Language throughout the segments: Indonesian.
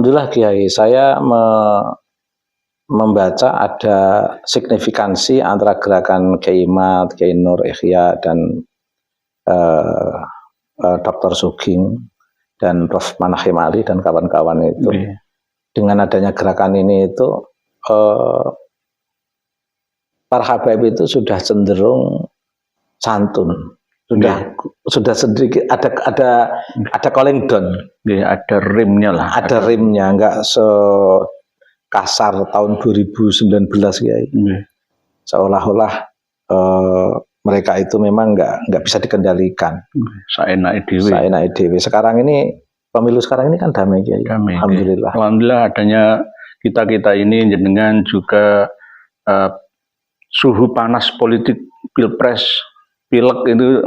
Alhamdulillah Kiai, saya membaca ada signifikansi antara gerakan Kiai Mat, Kiai Nur Ihya dan Dr. Sugeng dan Prof. Manahim Ali dan kawan-kawan itu. Dengan adanya gerakan ini itu para habaib itu sudah cenderung santun. Sudah sedikit ada calling down, ada rimnya lah. Ada rimnya, enggak sekasar tahun 2019 ya. Seolah-olah mereka itu memang enggak bisa dikendalikan. Saenake dhewe. Sekarang ini pemilu sekarang ini kan damai ya. Alhamdulillah. Alhamdulillah adanya kita ini jenengan juga suhu panas politik pilpres pilek itu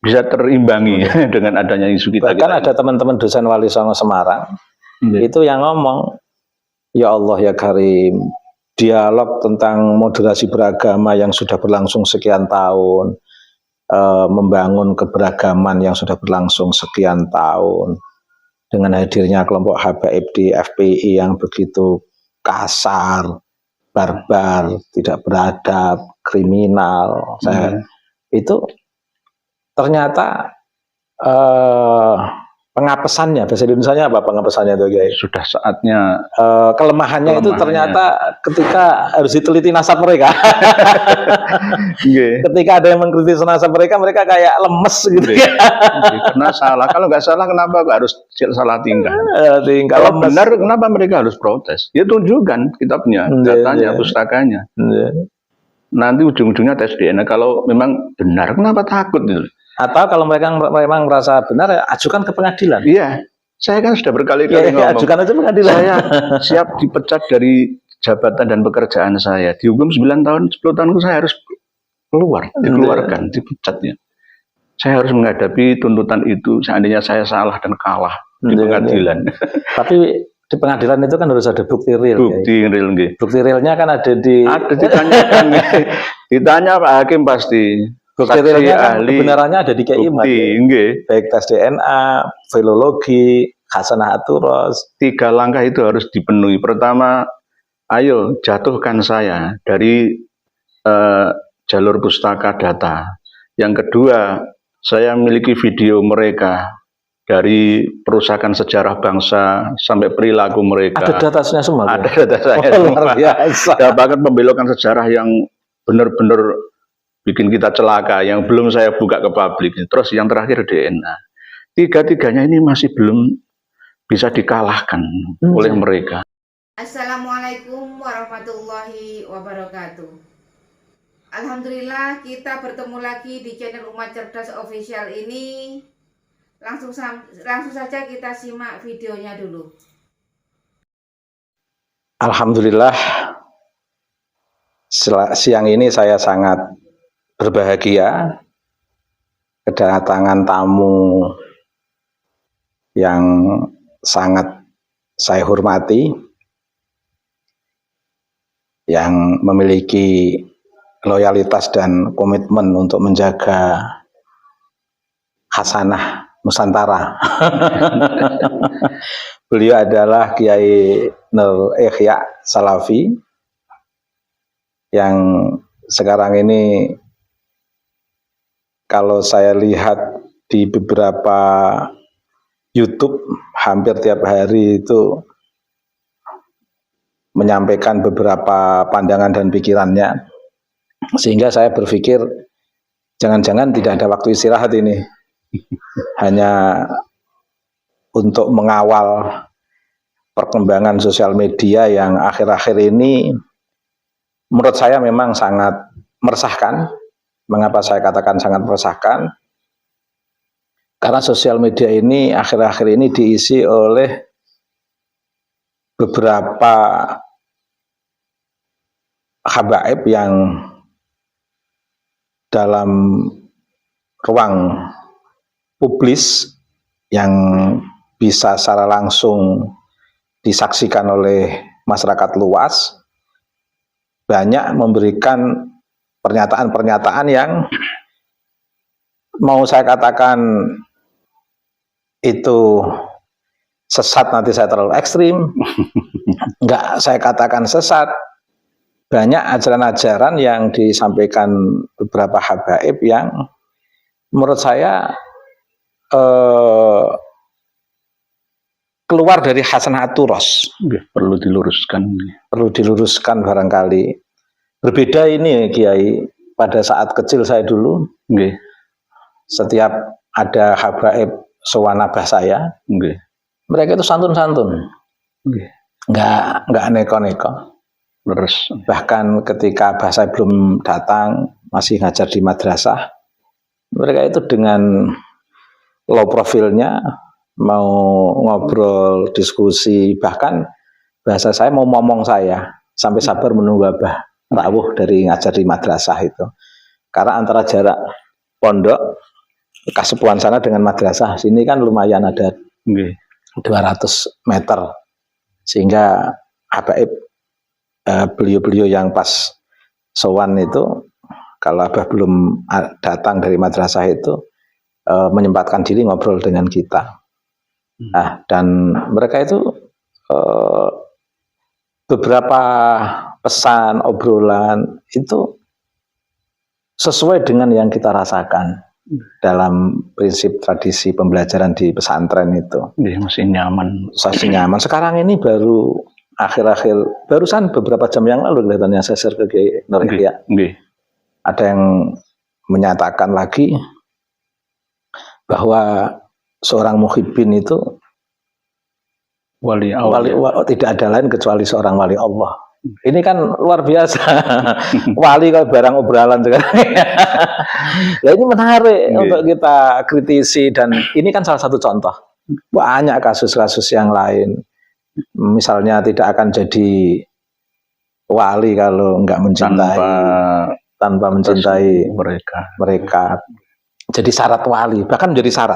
bisa terimbangi dengan adanya isu kita. Bahkan ada teman-teman dosen Wali Songo Semarang itu yang ngomong, ya Allah ya Karim, dialog tentang moderasi beragama yang sudah berlangsung sekian tahun, membangun keberagaman yang sudah berlangsung sekian tahun, dengan hadirnya kelompok habaib di FPI yang begitu kasar, barbar, tidak beradab, kriminal, itu ternyata pengapesannya, bahasa Indonesianya apa pengapesannya itu Kiai? Sudah saatnya kelemahannya itu ternyata ketika harus diteliti nasab mereka. Ketika ada yang mengkritik nasab mereka kayak lemes gitu. Karena salah, kalau nggak salah kenapa harus salah tinggal? Kalau benar kenapa mereka harus protes? Ya tunjukkan kitabnya, datanya, pustakanya. Nanti ujung-ujungnya tes DNA. Kalau memang benar, kenapa takut gitu? Atau kalau mereka memang merasa benar, ajukan ke pengadilan. Iya, saya kan sudah berkali-kali ngomong. Ajukan aja pengadilan. Saya siap dipecat dari jabatan dan pekerjaan saya. Dihukum 9 tahun, 10 tahun saya harus dikeluarkan, dipecatnya. Saya harus menghadapi tuntutan itu seandainya saya salah dan kalah di pengadilan. Tapi di pengadilan itu kan harus ada bukti real. Bukti realnya kan ada ditanyakan. Ditanya Pak Hakim pasti. Bukti realnya kan kebenarannya ada di Kiai Mat. Baik tes DNA, filologi, Hasanah Aturos. 3 langkah itu harus dipenuhi. Pertama, ayo jatuhkan saya dari jalur pustaka data. Yang kedua, saya memiliki video mereka dari perusahaan sejarah bangsa sampai perilaku mereka. Ada datanya semua. Ada data saya semua. Dan bahkan membelokkan sejarah yang benar-benar bikin kita celaka, yang belum saya buka ke publik. Terus yang terakhir DNA. 3-tiganya ini masih belum bisa dikalahkan oleh mereka. Assalamualaikum warahmatullahi wabarakatuh. Alhamdulillah kita bertemu lagi di channel Umat Cerdas Official ini. Langsung saja kita simak videonya dulu. Alhamdulillah siang ini saya sangat berbahagia kedatangan tamu yang sangat saya hormati, yang memiliki loyalitas dan komitmen untuk menjaga Hasanah Nusantara. Beliau adalah Kiai Nur Ihya Salafi yang sekarang ini kalau saya lihat di beberapa YouTube hampir tiap hari itu menyampaikan beberapa pandangan dan pikirannya, sehingga saya berpikir jangan-jangan tidak ada waktu istirahat ini, hanya untuk mengawal perkembangan sosial media yang akhir-akhir ini menurut saya memang sangat meresahkan. Mengapa saya katakan sangat meresahkan? Karena sosial media ini akhir-akhir ini diisi oleh beberapa habaib yang dalam ruang publis yang bisa secara langsung disaksikan oleh masyarakat luas, banyak memberikan pernyataan-pernyataan yang mau saya katakan itu sesat nanti saya terlalu ekstrim. Enggak saya katakan sesat. Banyak ajaran-ajaran yang disampaikan beberapa habaib yang menurut saya keluar dari hasanatul ros. Perlu diluruskan. Perlu diluruskan barangkali. Berbeda ini Kiai, pada saat kecil saya dulu, setiap ada habaib sowan abah saya, mereka itu santun-santun, nggak neko-neko. Bahkan ketika abah saya belum datang, masih ngajar di madrasah, mereka itu dengan low profilnya mau ngobrol, diskusi, bahkan bahasa saya mau ngomong saya, sampai sabar menunggu abah rawuh dari ngajar di madrasah itu. Karena antara jarak pondok Kasepuhan sana dengan madrasah sini kan lumayan ada 200 meter, sehingga habaib beliau-beliau yang pas sowan itu, kalau abah belum datang dari madrasah itu, menyempatkan diri ngobrol dengan kita. Nah, dan mereka itu beberapa pesan, obrolan itu sesuai dengan yang kita rasakan dalam prinsip tradisi pembelajaran di pesantren itu. Masih nyaman. Masih nyaman. Sekarang ini baru akhir-akhir, barusan beberapa jam yang lalu kelihatannya saya share ke Kiai Nur Ihya. Ada yang menyatakan lagi bahwa seorang muhibbin itu wali Allah. Tidak ada lain kecuali seorang wali Allah. Ini kan luar biasa. Wali kalau barang obrolan sekarang. Nah, ini menarik untuk kita kritisi, dan ini kan salah satu contoh. Banyak kasus-kasus yang lain. Misalnya tidak akan jadi wali kalau enggak mencintai, tanpa mencintai mereka. Jadi syarat wali, bahkan menjadi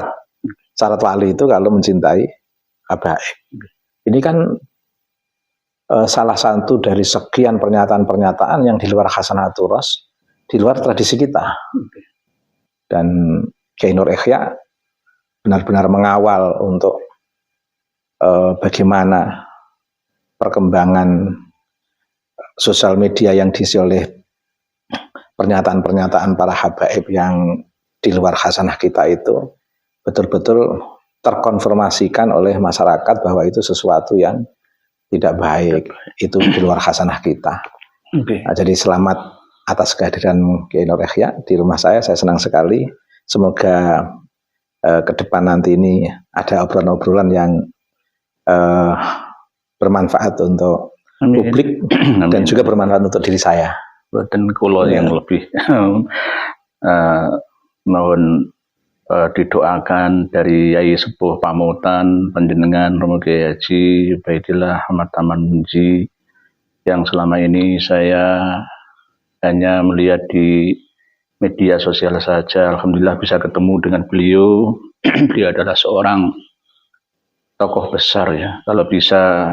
syarat wali itu kalau mencintai habaib. Ini kan salah satu dari sekian pernyataan-pernyataan yang di luar hasanatul ros, di luar tradisi kita. Dan Kiai Nur Ihya benar-benar mengawal untuk bagaimana perkembangan sosial media yang diisi oleh pernyataan-pernyataan para habaib yang di luar hasanah kita itu betul-betul terkonfirmasikan oleh masyarakat bahwa itu sesuatu yang tidak baik, itu di luar hasanah kita. Nah, jadi selamat atas kehadiran Kiai Nur Ihya di rumah saya senang sekali. Semoga ke depan nanti ini ada obrolan-obrolan yang bermanfaat untuk publik dan juga bermanfaat untuk diri saya. Dan kulo yang lebih mohon didoakan dari Yai Sepuh Pamutan Panjenengan Romo Kiai Haji Ubaidillah Ahmad Taman Munji, yang selama ini saya hanya melihat di media sosial saja. Alhamdulillah bisa ketemu dengan beliau. Beliau adalah seorang tokoh besar ya, kalau bisa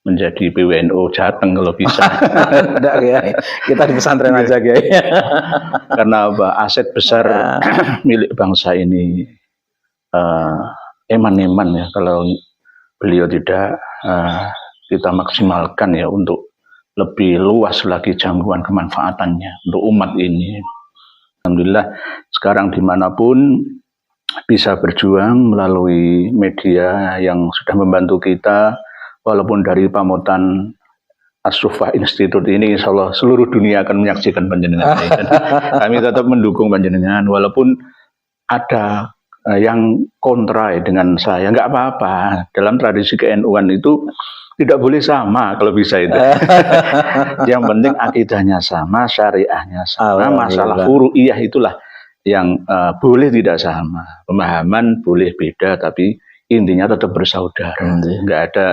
menjadi PWNO Jateng kalau bisa. Tidak, Kiai. Kita di pesantren aja, Kiai. Karena aset besar milik bangsa ini eman-eman ya, kalau beliau tidak kita maksimalkan ya untuk lebih luas lagi jangkauan kemanfaatannya untuk umat ini. Alhamdulillah sekarang dimanapun bisa berjuang melalui media yang sudah membantu kita. Walaupun dari Pamutan As-Suffah Institute ini, insya Allah seluruh dunia akan menyaksikan panjenengan. Kami tetap mendukung panjenengan, walaupun ada yang kontra dengan saya, nggak apa-apa. Dalam tradisi ke-NU-an itu tidak boleh sama kalau bisa itu. Yang penting akidahnya sama, syariahnya sama, masalah furu'iyah itulah yang boleh tidak sama. Pemahaman boleh beda, tapi intinya tetap bersaudara. Nggak ada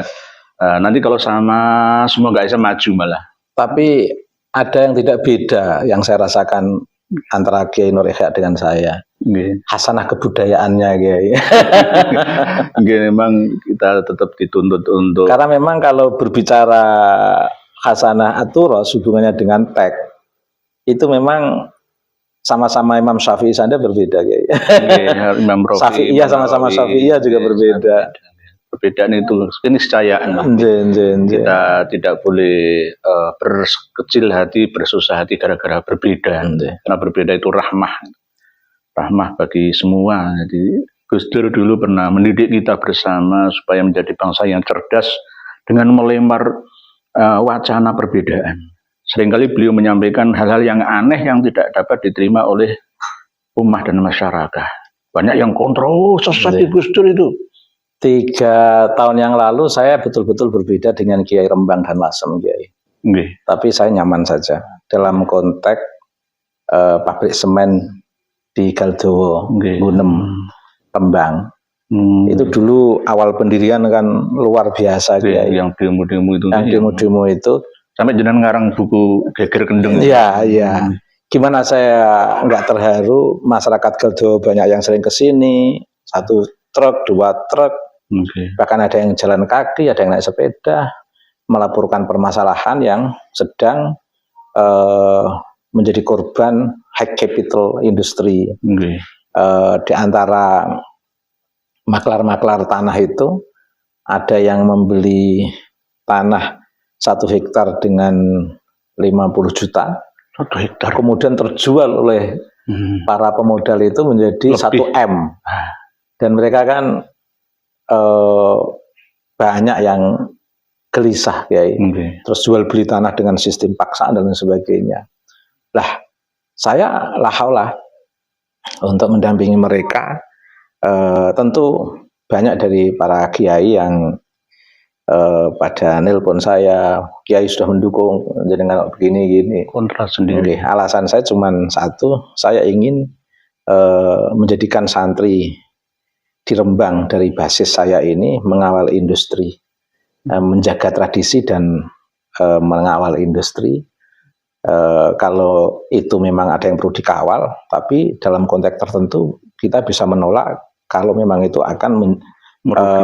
nanti kalau sama semua nggak bisa maju malah. Tapi ada yang tidak beda yang saya rasakan antara Kiai Nur Ihya dengan saya. Hasanah kebudayaannya, Kiai. Memang kita tetap dituntut untuk. Karena memang kalau berbicara hasanah aturos hubungannya dengan teks itu memang sama-sama Imam Syafi'i saja berbeda, Kiai. Imam Syafi'iyah sama-sama Syafi'iyah juga berbeda. Perbedaan itu keniscayaan. Kita tidak boleh berkecil hati, bersusah hati gara-gara berbeda. Karena berbeda itu rahmah. Rahmah bagi semua. Jadi Gus Dur dulu pernah mendidik kita bersama supaya menjadi bangsa yang cerdas dengan melempar wacana perbedaan. Seringkali beliau menyampaikan hal-hal yang aneh yang tidak dapat diterima oleh umat dan masyarakat. Banyak yang kontrol, sesat di Gus Dur itu. 3 tahun yang lalu saya betul-betul berbeda dengan Kiai Rembang dan Lasem, Kiai. Tapi saya nyaman saja dalam konteks pabrik semen di Galdowo, Gunem, Rembang. Itu dulu awal pendirian kan luar biasa, Kiai. Yang demo-demo itu. Yang demo-demo itu. Sampai jenengan ngarang buku Geger Kendeng. Iya, iya. Gimana saya nggak terharu, masyarakat Galdowo banyak yang sering ke sini, 1 truk, 2 truk, bahkan ada yang jalan kaki, ada yang naik sepeda, melaporkan permasalahan yang sedang menjadi korban high capital industry. Di antara maklar-maklar tanah itu, ada yang membeli tanah 1 hektar dengan 50 juta, 1 hektar. Kemudian terjual oleh para pemodal itu menjadi 1 M. Dan mereka kan banyak yang gelisah, Kiai. Terus jual beli tanah dengan sistem paksaan dan sebagainya. Lah, saya lahaulah untuk mendampingi mereka. Tentu banyak dari para kiai yang pada nelpon saya, Kiai sudah mendukung jenengan begini-gini. Kontra sendiri. Alasan saya cuma satu, saya ingin menjadikan santri di Rembang dari basis saya ini mengawal industri, menjaga tradisi dan mengawal industri. Kalau itu memang ada yang perlu dikawal, tapi dalam konteks tertentu kita bisa menolak kalau memang itu akan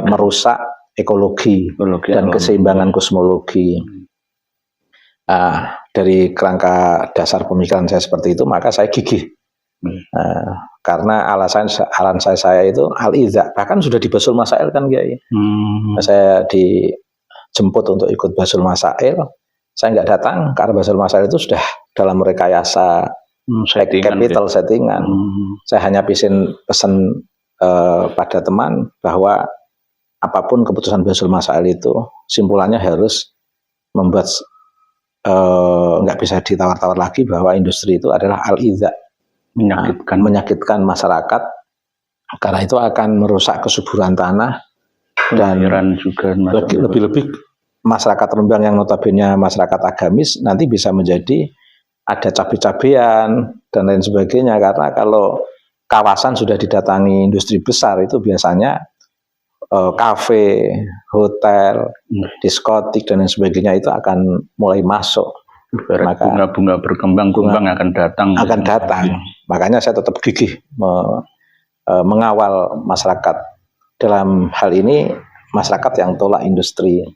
merusak ekologi dan keseimbangan kosmologi. Dari kerangka dasar pemikiran saya seperti itu, maka saya gigih. Karena alasan saya itu al-idza, bahkan sudah di Basul Masail kan, Kiai. Saya dijemput untuk ikut Basul Masail, saya nggak datang karena Basul Masail itu sudah dalam rekayasa capital settingan. Saya hanya pesen pada teman bahwa apapun keputusan Basul Masail itu, simpulannya harus membuat nggak bisa ditawar-tawar lagi bahwa industri itu adalah al-idza, menyakitkan masyarakat, karena itu akan merusak kesuburan tanah dan juga lebih-lebih masyarakat Rembang yang notabene masyarakat agamis nanti bisa menjadi ada cabai-cabean dan lain sebagainya. Karena kalau kawasan sudah didatangi industri besar itu biasanya kafe, hotel, diskotik dan lain sebagainya itu akan mulai masuk. Maka bunga-bunga berkembang akan datang. Makanya saya tetap gigih mengawal masyarakat dalam hal ini, masyarakat yang tolak industri.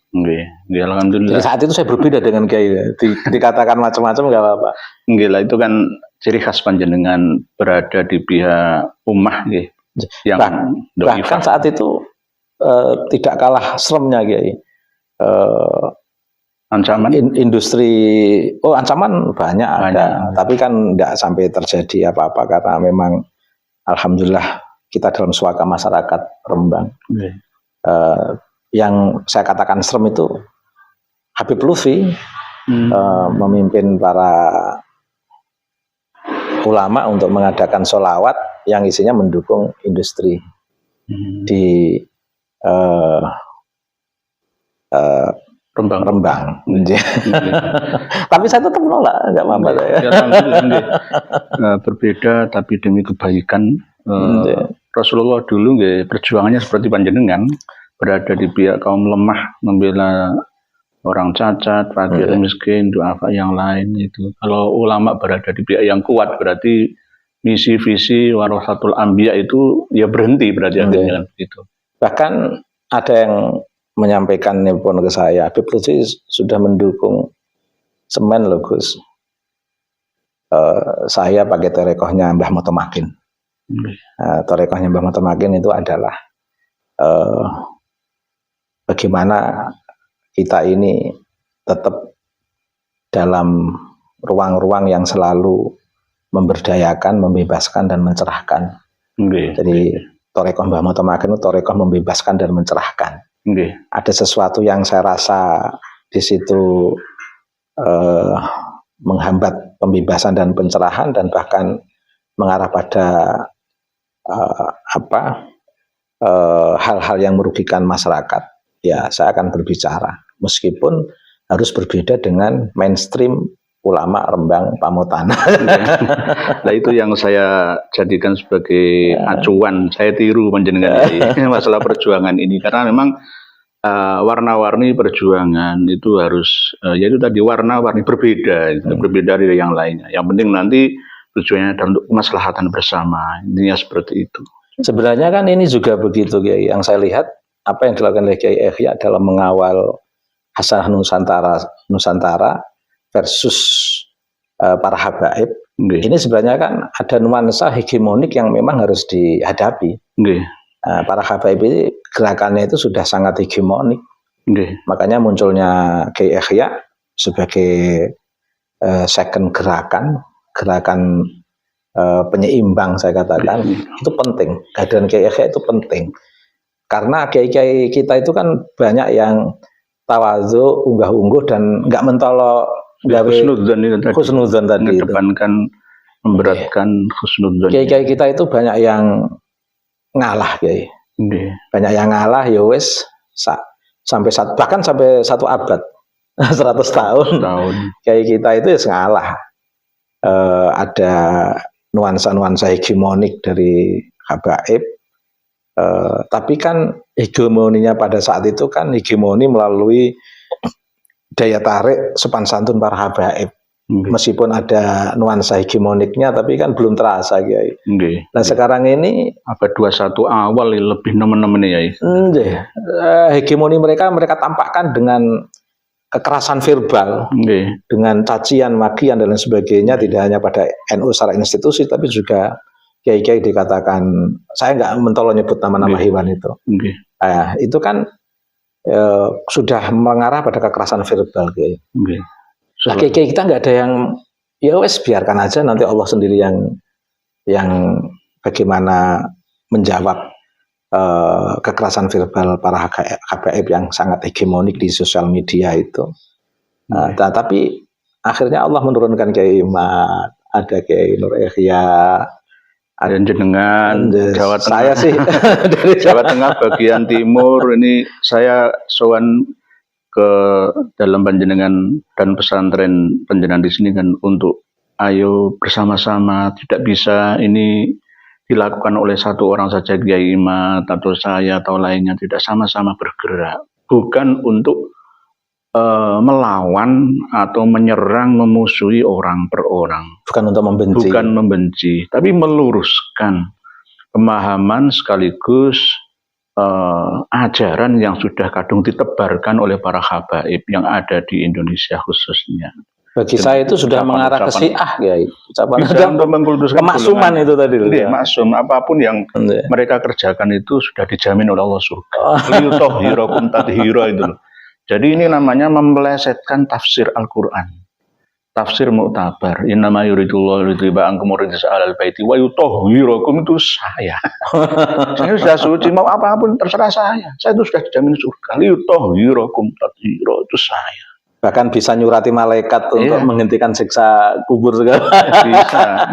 Alhamdulillah. Jadi saat itu saya berbeda dengan Kiai. Dikatakan macam-macam nggak apa-apa. Itu kan ciri khas panjenengan berada di pihak ummah, yang bahkan saat itu tidak kalah seremnya, Kiai. Ancaman industri, ancaman banyak ada, tapi kan tidak sampai terjadi apa-apa karena memang alhamdulillah kita dalam suaka masyarakat Rembang. Yang saya katakan serem itu Habib Lutfi memimpin para ulama untuk mengadakan sholawat yang isinya mendukung industri di Rembang. Tapi saya tetap menolak, nggak apa-apa. Berbeda tapi demi kebaikan. Rasulullah dulu perjuangannya seperti panjenengan, berada di pihak kaum lemah, membela orang cacat, fakir, miskin, duafa yang lain itu. Kalau ulama berada di pihak yang kuat, berarti misi visi warasatul anbiya itu ya berhenti berarti akhirnya begitu. Bahkan ada yang menyampaikan nelpon ke saya, Habib Lutfi sudah mendukung semen loh Gus. Saya pakai torekohnya Mbah Motomakin. Torekohnya Mbah Motomakin itu adalah bagaimana kita ini tetap dalam ruang-ruang yang selalu memberdayakan, membebaskan dan mencerahkan. Jadi Torekoh Mbah Motomaken itu Torekoh membebaskan dan mencerahkan. Ada sesuatu yang saya rasa di situ menghambat pembebasan dan pencerahan dan bahkan mengarah pada hal-hal yang merugikan masyarakat. Ya, saya akan berbicara meskipun harus berbeda dengan mainstream ulama Rembang Pamotana. Nah itu yang saya jadikan sebagai acuan, saya tiru panjenengan ini masalah perjuangan ini, karena memang warna-warni perjuangan itu harus yaitu tadi warna-warni berbeda, berbeda dari yang lainnya. Yang penting nanti tujuannya adalah untuk kemaslahatan bersama, intinya seperti itu. Sebenarnya kan ini juga begitu, Kiai. Yang saya lihat apa yang dilakukan oleh Kiai Ihya dalam mengawal Hasanah Nusantara versus para habaib. Ini sebenarnya kan ada nuansa hegemonik yang memang harus dihadapi. Para habaib ini gerakannya itu sudah sangat hegemonik. Makanya munculnya Kiai Ihya sebagai second gerakan penyeimbang, saya katakan itu penting. Kehadiran Kiai Ihya itu penting karena kiai-kiai kita itu kan banyak yang tawadhu, unggah-ungguh dan nggak mentolo husnudzon tadi mengedepankan memberatkan husnudzon. Kiai-kiai kita itu banyak yang ngalah, Kiai. Banyak yang ngalah, ya wis bahkan sampai 1 abad 100 tahun. Kiai kita itu ya ngalah. Ada nuansa-nuansa hegemonik dari habaib, tapi kan hegemoninya pada saat itu kan hegemoni melalui daya tarik sopan santun para habaib. Meskipun ada nuansa hegemoniknya, tapi kan belum terasa, Kiai. Nah sekarang ini abad 21 awal lebih nemen-nemen ya. Hegemoni mereka tampakkan dengan kekerasan verbal, dengan cacian, makian dan lain sebagainya, tidak hanya pada NU secara institusi, tapi juga kiai-kiai dikatakan, saya nggak mentolo nyebut nama-nama hewan itu. Itu kan sudah mengarah pada kekerasan verbal, Kiai. Lah kiai-kiai kita nggak ada yang, ya wes biarkan aja, nanti Allah sendiri yang bagaimana menjawab kekerasan verbal para habaib yang sangat hegemonik di sosial media itu. Tapi akhirnya Allah menurunkan Kiai Imat, ada Kiai Nur Ihya, ada jenengan Jawa Tengah. Saya sih dari Jawa Tengah bagian timur ini saya sowan ke dalam panjenengan dan pesantren panjenengan di sini kan untuk ayo bersama-sama, tidak bisa ini dilakukan oleh satu orang saja, Kiai Imat atau saya atau lainnya, tidak sama-sama bergerak, bukan untuk melawan atau menyerang, memusuhi orang per orang, bukan membenci, tapi meluruskan pemahaman sekaligus ajaran yang sudah kadung ditebarkan oleh para habaib yang ada di Indonesia khususnya. Bagi saya itu sudah mengarah ke Syiah, Kiai. Kemaksuman itu tadi. Maksum, apapun yang mereka kerjakan itu sudah dijamin oleh Allah surga. Liyutahhirakum tathira itu. Jadi ini namanya memelesetkan tafsir Al-Quran. Tafsir Mu'tabar. Innama yuridullahu liyudhiba ankum rijsa ahlal baiti wa yutahhirakum, itu saya. Saya sudah suci, mau apapun terserah saya. Saya itu sudah dijamin surga. Liyutahhirakum tathira, itu saya. Bahkan bisa nyurati malaikat untuk menghentikan siksa kubur segala. Bisa,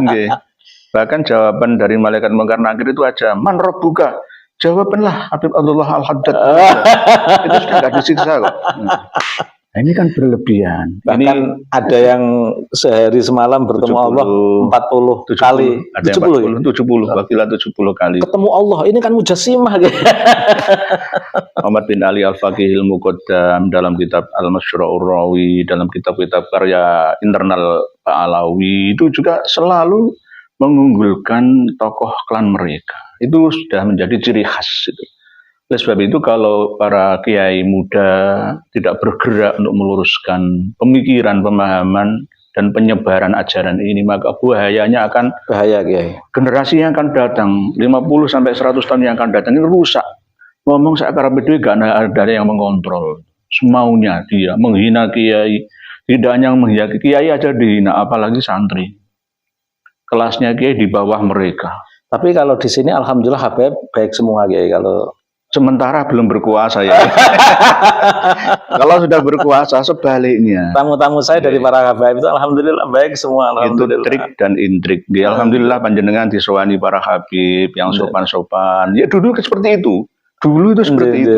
bahkan jawaban dari malaikat Munkar Nakir itu aja, man rabbuka, jawabanlah Habib Abdullah Al-Haddad. Itu sudah nggak disiksa kok. Nah, ini kan berlebihan. Bahkan ini ada yang sehari semalam bertemu 70, Allah 40 kali. 70 wakilah 70 kali. Ketemu Allah, ini kan mujassimah. Muhammad bin Ali Al-Faqihil Muqaddam dalam kitab Al-Masyru'ur Rawi, dalam kitab-kitab karya internal Pak Alawi, itu juga selalu mengunggulkan tokoh klan mereka. Itu sudah menjadi ciri khas itu. Oleh sebab itu kalau para kiai muda tidak bergerak untuk meluruskan pemikiran, pemahaman, dan penyebaran ajaran ini, maka bahayanya akan Kiai. Generasi yang akan datang 50 sampai 100 tahun yang akan datang ini rusak. ngomong sakarape dhewe gak ada yang mengontrol. Semaunya dia menghina kiai, tidak hanya menghina kiai aja dihina, apalagi santri. Kelasnya kiai di bawah mereka. Tapi kalau di sini alhamdulillah Habib baik semua kiai kalau sementara belum berkuasa ya. Kalau sudah berkuasa sebaliknya. Tamu-tamu saya dari para Habib itu alhamdulillah baik semua. Alhamdulillah. Itu trik dan intrik. Ya, alhamdulillah panjenengan disowani para Habib yang sopan-sopan. Ya dulu seperti itu. Dulu itu seperti itu.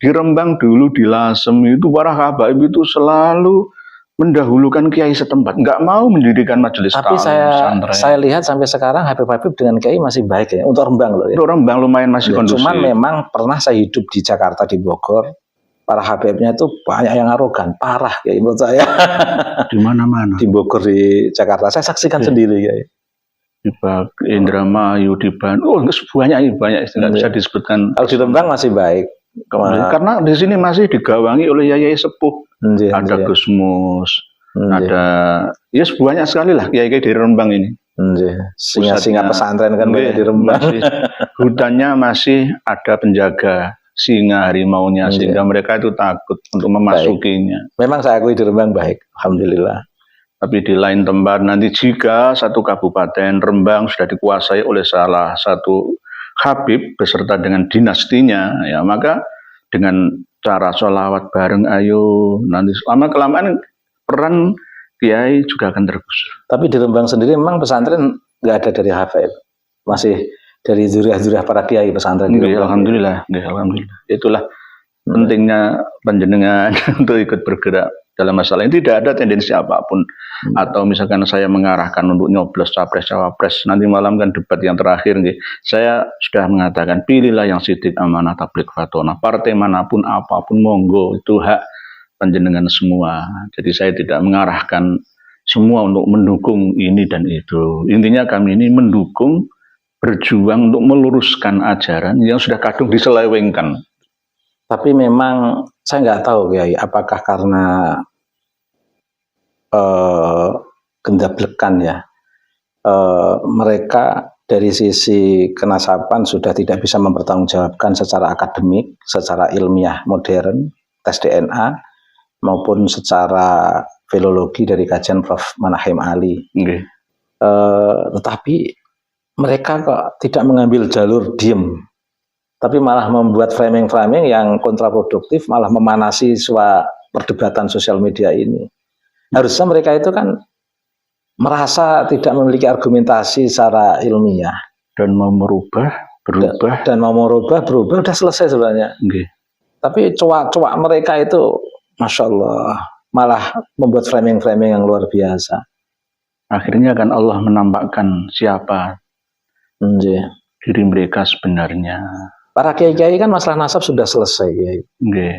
Di Rembang dulu, di Lasem itu para Habib itu selalu mendahulukan kiai setempat, nggak mau mendirikan majelis. Tapi saya lihat sampai sekarang Habib dengan kiai masih baik ya untuk Rembang loh ya. Untuk Rembang lumayan masih kondusif. Cuman memang pernah saya hidup di Jakarta, di Bogor, para Habibnya itu banyak yang arogan, parah ya menurut saya. Di mana-mana. Di Bogor, di Jakarta saya saksikan sendiri ya. Di Indramayu, di Bandung, banyak nggak bisa disebutkan. Kalau di Rembang masih baik. Karena di sini masih digawangi oleh yai sepuh. Ada Gus Mus, ada ya banyak sekali lah kiai-kiai di Rembang ini. Singa-singa pesantren kan banyak di Rembang. Hutannya masih ada penjaga singa harimaunya sehingga mereka itu takut untuk memasukinya. Memang saya akui di Rembang baik, alhamdulillah. Tapi di lain tempat nanti jika satu kabupaten Rembang sudah dikuasai oleh salah satu Habib beserta dengan dinastinya, ya maka dengan cara sholawat bareng ayo nanti lama kelamaan peran kiai juga akan tergusur. Tapi di Rembang sendiri memang pesantren nggak ada dari Habib, masih dari zuriat-zuriat para kiai pesantren. Alhamdulillah, alhamdulillah. Itulah pentingnya panjenengan untuk ikut bergerak dalam masalah ini. Tidak ada tendensi apapun atau misalkan saya mengarahkan untuk nyoblos capres cawapres nanti malam kan debat yang terakhir saya sudah mengatakan pilihlah yang sidik amanah tabligh fatona, partai manapun apapun monggo, itu hak panjenengan semua. Jadi saya tidak mengarahkan semua untuk mendukung ini dan itu. Intinya kami ini mendukung, berjuang untuk meluruskan ajaran yang sudah kadung diselewengkan. Tapi memang saya nggak tahu Kiai, apakah karena gendablekan ya, mereka dari sisi kenasaban sudah tidak bisa mempertanggungjawabkan secara akademik, secara ilmiah modern, tes DNA, maupun secara filologi dari kajian Prof. Manahim Ali. Tetapi mereka kok tidak mengambil jalur diem, tapi malah membuat framing-framing yang kontraproduktif, malah memanasi perdebatan sosial media ini. Harusnya mereka itu kan merasa tidak memiliki argumentasi secara ilmiah dan mau berubah udah selesai sebenarnya. Tapi coak-coak mereka itu Masya Allah malah membuat framing-framing yang luar biasa. Akhirnya kan Allah menampakkan siapa diri mereka sebenarnya. Para kiai-kiai kan masalah nasab sudah selesai ya.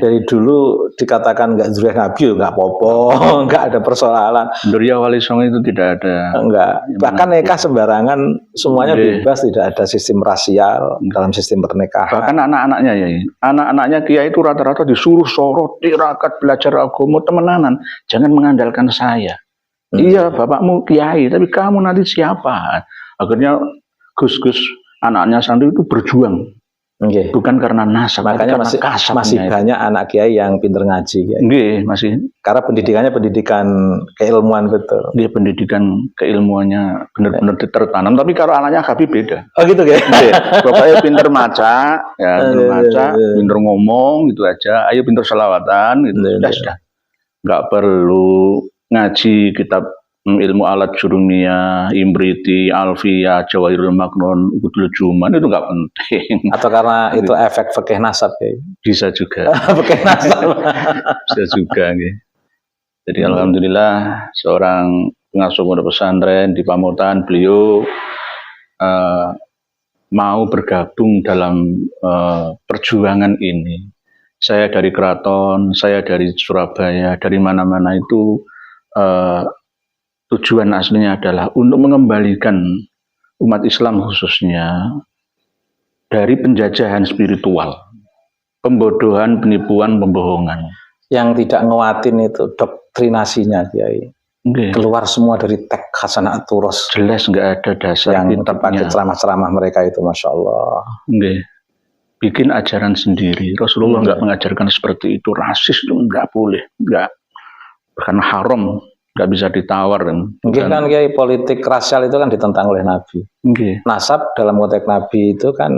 Dari dulu dikatakan nggak zuriyah Nabi, nggak popo, nggak ada persoalan. Zuriyah Wali Songo itu tidak ada. Enggak. Bahkan nikah sembarangan, semuanya bebas, tidak ada sistem rasial dalam sistem pernikahan. Bahkan anak-anaknya ya, anak-anaknya kiai itu rata-rata disuruh sorot, tirakat, belajar agama temenanan. Jangan mengandalkan saya. Iya, bapakmu kiai, tapi kamu nanti siapa? Akhirnya Gus-gus anaknya santri itu berjuang. Bukan karena nasab, makanya masih banyak anak kiai yang pinter ngaji. Masih. Karena pendidikannya pendidikan keilmuan betul. Dia pendidikan keilmuannya benar-benar tertanam. Tapi kalau anaknya Habib beda. Oh gitu ya. Pokoknya pinter maca, pinter ngomong gitu aja. Ayo pinter selawatan, gitu. Sudah. Nggak perlu ngaji kitab ilmu alat jurumiyah, Imriti, Alfiyah, Jawahirul Maknun, Udul Juman, itu nggak penting. Atau karena itu efek fikih nasab ya? Bisa juga. Fikih nasab. Bisa juga. Jadi alhamdulillah seorang pengasuh pondok pesantren di Pamutan, beliau mau bergabung dalam perjuangan ini. Saya dari Keraton, saya dari Surabaya, dari mana-mana itu tujuan aslinya adalah untuk mengembalikan umat Islam khususnya dari penjajahan spiritual, pembodohan, penipuan, pembohongan. Yang tidak nguatin itu doktrinasinya, Kiai. Keluar semua dari teks Hasanah Turos. Jelas nggak ada dasar yang terpakai ceramah-ceramah mereka itu, Masya Allah. bikin ajaran sendiri. Rasulullah nggak mengajarkan seperti itu. Rasis itu nggak boleh, nggak, bahkan haram, nggak bisa ditawar. Mungkin kan Kiai, politik rasial itu kan ditentang oleh Nabi. Nasab dalam konteks Nabi itu kan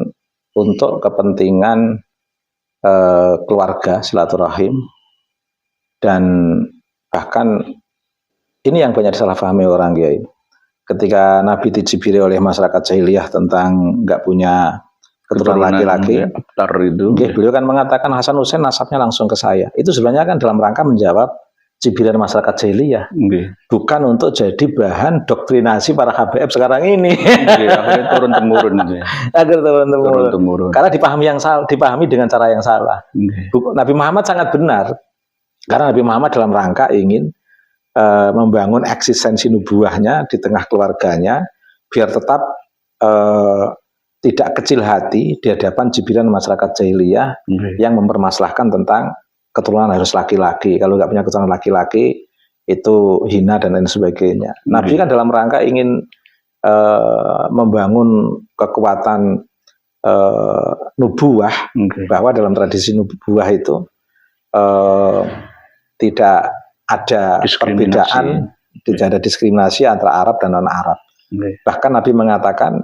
untuk kepentingan keluarga, silaturahim, dan bahkan ini yang banyak disalahpahami orang Kiai. Ketika Nabi dicibiri oleh masyarakat jahiliyah tentang nggak punya keturunan laki-laki, beliau kan mengatakan Hasan Hussein nasabnya langsung ke saya. Itu sebenarnya kan dalam rangka menjawab cibiran masyarakat jahiliyah, bukan untuk jadi bahan doktrinasi para HBF sekarang ini. Akhirnya turun temurun. Agar turun temurun. Karena dipahami yang salah, dipahami dengan cara yang salah. Nabi Muhammad sangat benar, karena Nabi Muhammad dalam rangka ingin membangun eksistensi nubuahnya di tengah keluarganya, biar tetap tidak kecil hati di hadapan cibiran masyarakat jahiliyah yang mempermasalahkan tentang keturunan harus laki-laki. Kalau nggak punya keturunan laki-laki itu hina dan lain sebagainya. Nabi kan dalam rangka ingin membangun kekuatan nubuah, bahwa dalam tradisi nubuah itu tidak ada perbedaan, tidak ada diskriminasi antara Arab dan non-Arab. Bahkan Nabi mengatakan,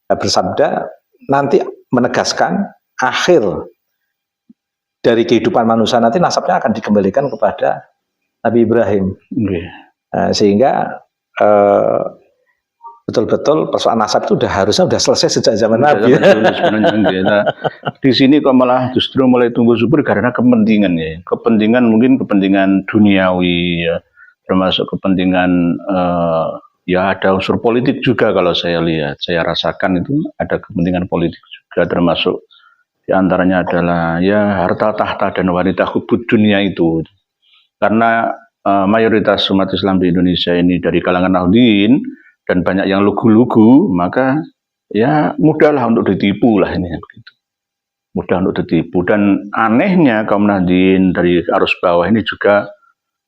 bersabda, nanti menegaskan akhir dari kehidupan manusia nanti nasabnya akan dikembalikan kepada Nabi Ibrahim. Sehingga betul-betul persoalan nasab itu harusnya sudah selesai sejak zaman Nabi. Di sini kok malah justru mulai tumbuh subur karena kepentingan ya. Kepentingan mungkin kepentingan duniawi ya, termasuk kepentingan ya ada unsur politik juga kalau saya lihat. Saya rasakan itu ada kepentingan politik juga, termasuk diantaranya adalah ya harta tahta dan wanita hubud dunia itu. Karena mayoritas umat Islam di Indonesia ini dari kalangan Nahdien dan banyak yang lugu-lugu, maka ya mudahlah untuk ditipu lah ini begitu. Mudah untuk ditipu. Dan anehnya kaum Nahdien dari arus bawah ini juga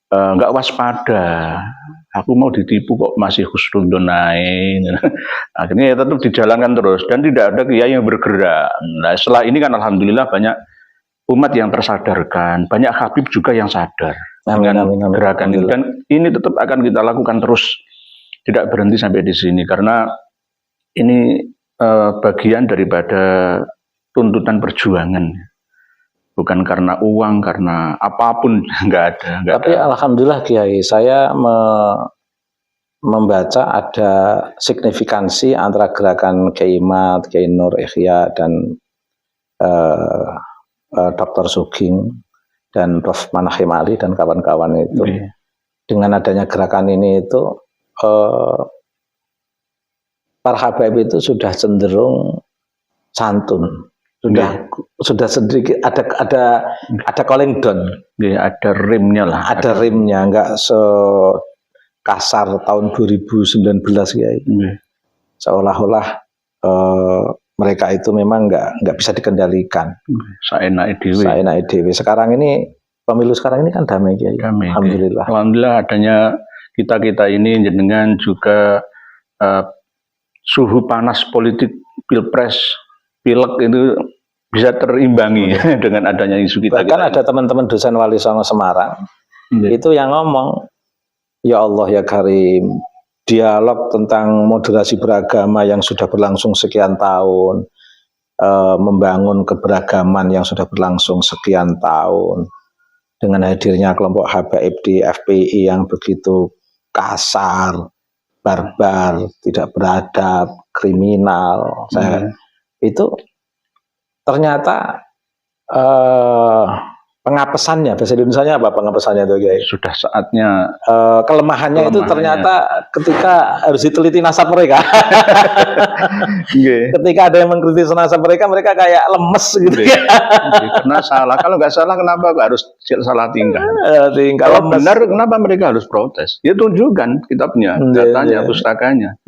nggak waspada. Aku mau ditipu kok masih husnudon naik. Akhirnya ya tetap dijalankan terus dan tidak ada kiai yang bergerak. Nah, setelah ini kan alhamdulillah banyak umat yang tersadarkan, banyak habib juga yang sadar dengan gerakan ini, dan ini tetap akan kita lakukan terus, tidak berhenti sampai di sini karena ini bagian daripada tuntutan perjuangan. Bukan karena uang, karena apapun, nggak ada. Tapi alhamdulillah Kiai, saya membaca ada signifikansi antara gerakan Kiai Mat, Kiai Nur Ikhya, dan Dr. Sugeng dan Prof. Manahim Ali dan kawan-kawan itu. Dengan adanya gerakan ini itu para habaib itu sudah cenderung santun. Sudah sedikit ada calling down, ada rimnya lah, ada rimnya, nggak sekasar tahun 2019 ya. Seolah-olah mereka itu memang nggak bisa dikendalikan. Saenake dhewe. Sekarang ini pemilu sekarang ini kan damai ya. Alhamdulillah. Alhamdulillah adanya kita ini jenengan juga suhu panas politik pilpres pilek itu bisa terimbangi dengan adanya isu kita. Bahkan ada teman-teman dosen Wali Songo Semarang itu yang ngomong, ya Allah ya Karim, dialog tentang moderasi beragama yang sudah berlangsung sekian tahun, membangun keberagaman yang sudah berlangsung sekian tahun, dengan hadirnya kelompok habaib di FPI yang begitu kasar, barbar, tidak beradab, kriminal, itu ternyata pengapesannya, bahasa Indonesianya apa pengapesannya itu Kiai? Sudah saatnya kelemahannya itu ternyata ketika harus diteliti nasab mereka. Ketika ada yang mengkritis nasab mereka kayak lemes gitu. Karena salah, kalau nggak salah kenapa harus salah tingkah? Kalau benar kenapa mereka harus protes? Ya tunjukkan kitabnya, datanya, pustakanya.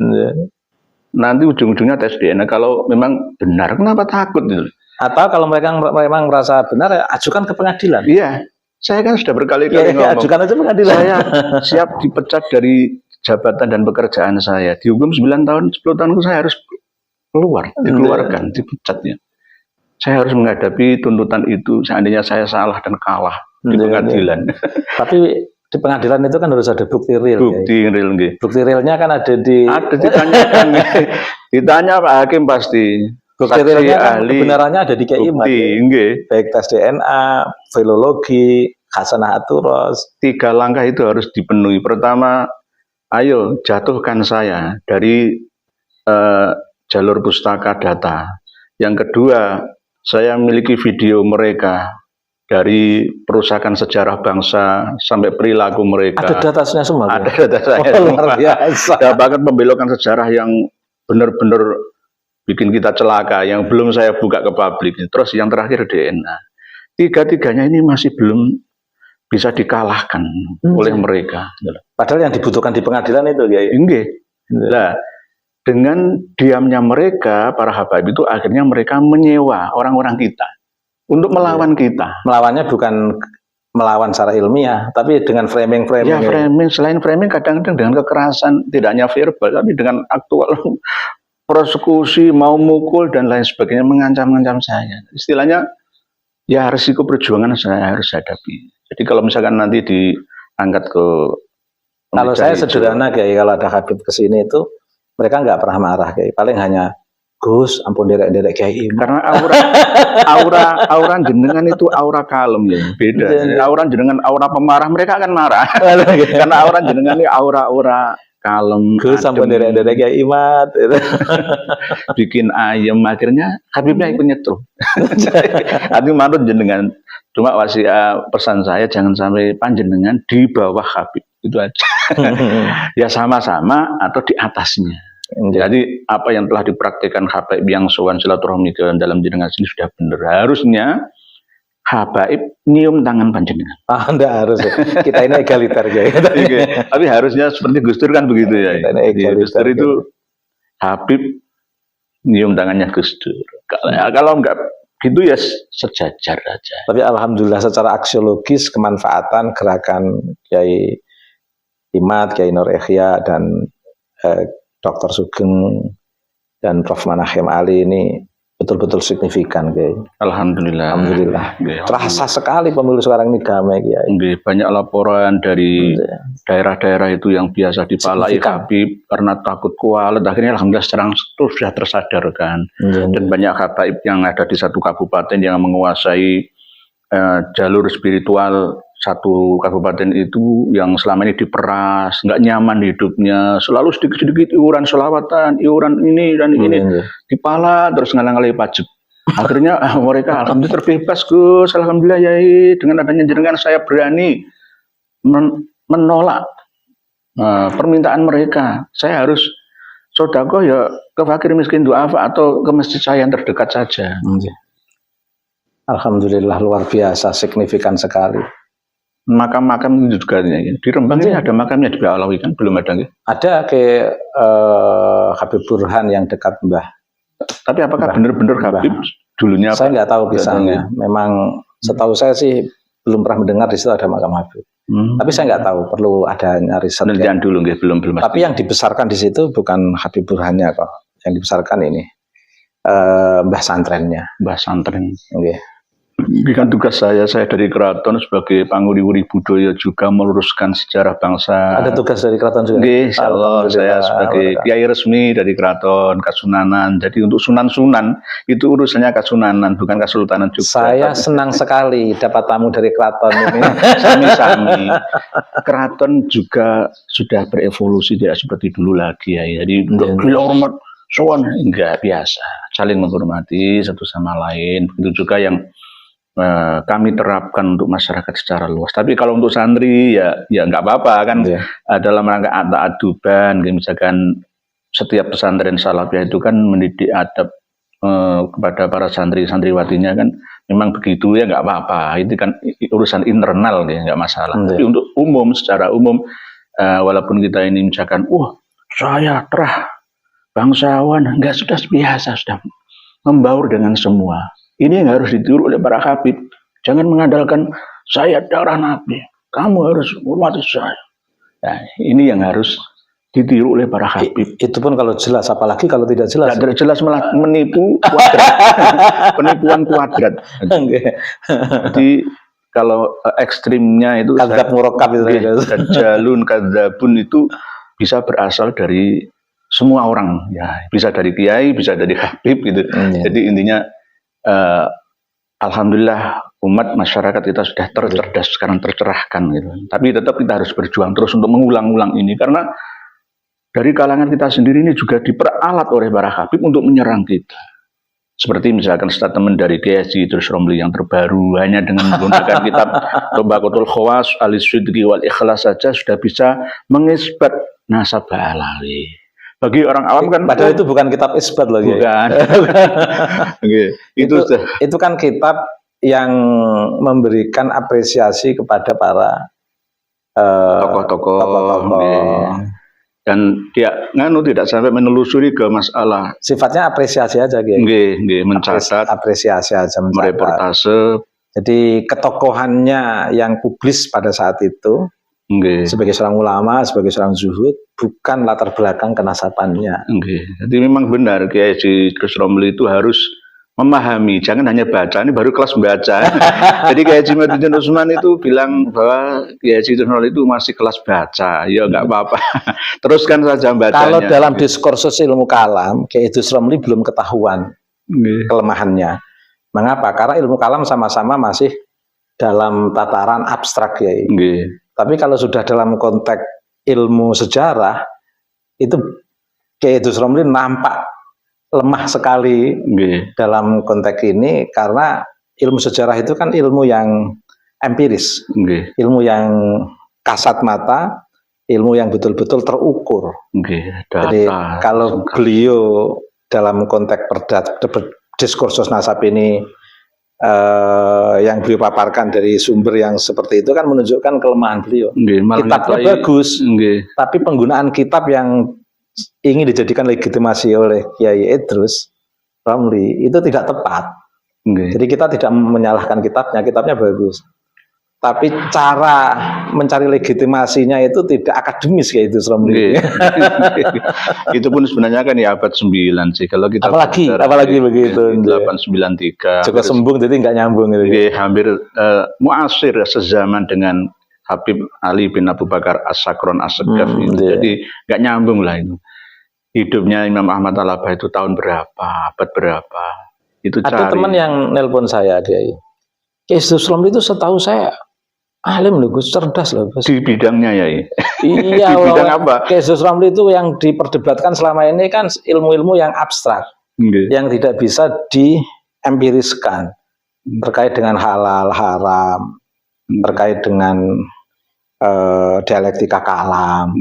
Nanti ujung-ujungnya tes DNA. Kalau memang benar, kenapa takut gitu? Atau kalau mereka memang merasa benar, ajukan ke pengadilan. Iya, saya kan sudah berkali-kali ngomong. Ajukan aja pengadilan. Saya siap dipecat dari jabatan dan pekerjaan saya. Dihukum 9 tahun, 10 tahun saya harus keluar, dikeluarkan, dipecatnya. saya harus menghadapi tuntutan itu seandainya saya salah dan kalah di pengadilan. Tapi di pengadilan itu kan harus ada bukti real. Bukti real, nggih. Bukti realnya kan ada ditanyakan. Ditanya Pak Hakim pasti. Bukti realnya kan kebenarannya ada di Kiai Imad. Baik tes DNA, filologi, Hasanah Aturos. 3 langkah itu harus dipenuhi. Pertama, ayo jatuhkan saya dari jalur pustaka data. Yang kedua, saya memiliki video mereka dari perusahaan sejarah bangsa sampai perilaku mereka. Ada datanya semua. Ada data saya semua. Ada bahkan pembelokan sejarah yang benar-benar bikin kita celaka, yang belum saya buka ke publik. Terus yang terakhir DNA. 3-tiganya ini masih belum bisa dikalahkan oleh mereka. Padahal yang dibutuhkan di pengadilan itu, ya. Nggih. Nah, dengan diamnya mereka, para habaib itu akhirnya mereka menyewa orang-orang kita untuk melawan kita. Melawannya bukan melawan secara ilmiah, tapi dengan framing-framing. Ya, framing. Selain framing, kadang-kadang dengan kekerasan, tidak hanya verbal, tapi dengan aktual persekusi, mau mukul dan lain sebagainya, mengancam-ngancam saya. Istilahnya, ya risiko perjuangan saya harus hadapi. Jadi kalau misalkan nanti diangkat ke... Kalau saya sederhana, Kiai, kalau ada Habib kesini itu, mereka nggak pernah marah, Kiai. Paling hanya, Gus, ampun derek-derek Kiai. Karena aura jenengan itu aura kalem, ya. Beda. Aura jenengan aura pemarah, mereka akan marah. Karena aura jenengan ini aura-aura kalem. Gus, ampun derek-derek Kiai Imad. Bikin ayem, akhirnya Habibnya ikut nyetrum. Tapi manut jenengan. Cuma pesan saya jangan sampai panjenengan di bawah Habib. Itu aja. Ya sama-sama atau di atasnya. Jadi apa yang telah dipraktikkan habaib yang sowan silaturahmi ke dalam jenengan sini sudah benar. Harusnya habaib nyium tangan panjenengan. Enggak harus. Kita ini egaliter, ya. Tapi harusnya seperti Gus Dur kan begitu ya. Gus Dur itu Habib nyium tangannya Gus Dur. Kalau enggak gitu ya sejajar aja. Tapi alhamdulillah secara aksiologis kemanfaatan gerakan Kiai Imad, Kiai Nur Ikhya dan Dr. Sugeng dan Prof. Manahim Ali ini betul-betul signifikan, Kiai. Alhamdulillah. Alhamdulillah. Terasa sekali pemilu sekarang ini damai, Kiai. Banyak laporan dari daerah-daerah itu yang biasa dipalai Habib karena takut kualat. Akhirnya alhamdulillah sekarang itu sudah tersadarkan. Dan banyak habaib yang ada di satu kabupaten yang menguasai jalur spiritual satu kabupaten itu yang selama ini diperas, nggak nyaman hidupnya, selalu sedikit-sedikit iuran selawatan, iuran ini dan ini, dipala terus ngalang-ngalang pajak. Akhirnya mereka alhamdulillah terbebas, Gus, alhamdulillah Yai, dengan adanya jenengan saya berani menolak permintaan mereka. Saya harus sedekah ya ke fakir miskin duafa atau ke masjid saya yang terdekat saja. Alhamdulillah luar biasa, signifikan sekali. Makam-makam itu juga di Rembang ini ada makamnya di Alawi kan? Belum ada nggih? Ada ke Habib Burhan yang dekat Mbah. Tapi apakah benar-benar Habib dulunya? Saya nggak tahu pisahnya. Memang setahu saya sih belum pernah mendengar di situ ada makam Habib. Tapi saya nggak tahu, perlu ada riset. Jangan dulu nggih, belum. Tapi yang dibesarkan di situ bukan Habib Burhannya kok. Yang dibesarkan ini Mbah Santrennya. Mbah Santren. Nggih. Bukan tugas saya dari keraton sebagai panguri-uri budaya juga meluruskan sejarah bangsa. Ada tugas dari keraton juga? Insyaallah saya sebagai kiai resmi dari keraton Kasunanan. Jadi untuk sunan-sunan itu urusannya Kasunanan, bukan Kesultanan juga. Saya senang sekali dapat tamu dari keraton ini. Sami-sami. Keraton juga sudah berevolusi, tidak seperti dulu lagi ya. Jadi beliau hormat sowan enggak, biasa, saling menghormati satu sama lain. Begitu juga yang kami terapkan untuk masyarakat secara luas. Tapi kalau untuk santri ya nggak apa-apa kan, dalam rangka aduban, misalkan setiap pesantren salafiyah itu kan mendidik adab kepada para santriwatinya kan, memang begitu ya nggak apa-apa. Itu kan urusan internal ya, nggak masalah. Tapi untuk umum, secara umum, walaupun kita ini misalkan, saya terah bangsawan, nggak, sudah biasa, sudah membaur dengan semua. Ini yang harus ditiru oleh para habib. Jangan mengandalkan saya darah Nabi, kamu harus hormati saya. Nah, ini yang harus ditiru oleh para habib. Itu pun kalau jelas, apalagi kalau tidak jelas. Tidak jelas malah menipu kuadrat, penipuan kuadrat. Jadi kalau ekstrimnya itu kadzab murakkab itu. Dajjalun kadzabun itu bisa berasal dari semua orang, ya bisa dari kiai, bisa dari habib gitu. Jadi intinya alhamdulillah umat masyarakat kita sudah tercerdas sekarang, tercerahkan gitu. Tapi tetap kita harus berjuang terus untuk mengulang-ulang ini, karena dari kalangan kita sendiri ini juga diperalat oleh para habib untuk menyerang kita. Seperti misalkan statement dari Kiai Haji Idrus Romli yang terbaru, hanya dengan menggunakan kitab Tobaqatul Khawas Al-Sidqi wal Ikhlas saja sudah bisa mengisbat nasab Alawi. Bagi orang awam kan, padahal itu bukan kitab isbat loh. Bukan. Itu kan kitab yang memberikan apresiasi kepada para tokoh-tokoh. Dan dia tidak sampai menelusuri ke masalah. Sifatnya apresiasi aja, mencatat, apresiasi aja, mereportase. Jadi ketokohannya yang publis pada saat itu, sebagai seorang ulama, sebagai seorang zuhud, bukan latar belakang kenasabannya. Jadi memang benar Kiai Haji Idrus Romli itu harus memahami, jangan hanya baca, ini baru kelas baca. Jadi Kiai Haji Madudin Usman itu bilang bahwa Kiai Haji Idrus Romli itu masih kelas baca, ya nggak apa-apa, teruskan saja bacanya. Kalau dalam diskursus ilmu kalam, Kiai Idrus Romli belum ketahuan kelemahannya. Mengapa? Karena ilmu kalam sama-sama masih dalam tataran abstrak, ya. Tapi kalau sudah dalam konteks ilmu sejarah, itu Kiai Idrus Romli nampak lemah sekali dalam konteks ini, karena ilmu sejarah itu kan ilmu yang empiris, ilmu yang kasat mata, ilmu yang betul-betul terukur. Jadi kalau beliau dalam konteks diskursus nasab ini yang beliau paparkan dari sumber yang seperti itu kan menunjukkan kelemahan beliau. Kitabnya bagus, tapi penggunaan kitab yang ingin dijadikan legitimasi oleh Kiai Idrus Romli itu tidak tepat. Jadi kita tidak menyalahkan kitabnya bagus. Tapi cara mencari legitimasinya itu tidak akademis Kiai Idrus Romli. Itu pun sebenarnya kan ya abad 9 sih. Kalau kita apalagi begitu. 893. Juga sembung, jadi nggak nyambung gitu. Hampir muasir sezaman dengan Habib Ali bin Abu Bakar As-Sakron As-Segaf Jadi nggak nyambung lah itu. Hidupnya Imam Ahmad Al-Abah itu tahun berapa, abad berapa. Itu ada teman yang nelpon saya, Kiai Idrus Romli itu setahu saya alim loh, Gus, cerdas loh, Gus. Di bidangnya ya. Iya, di bidang apa? Kiai Idrus Romli itu yang diperdebatkan selama ini kan ilmu-ilmu yang abstrak, yang tidak bisa diempiriskan, terkait dengan halal, haram, terkait dengan dialektika kalam.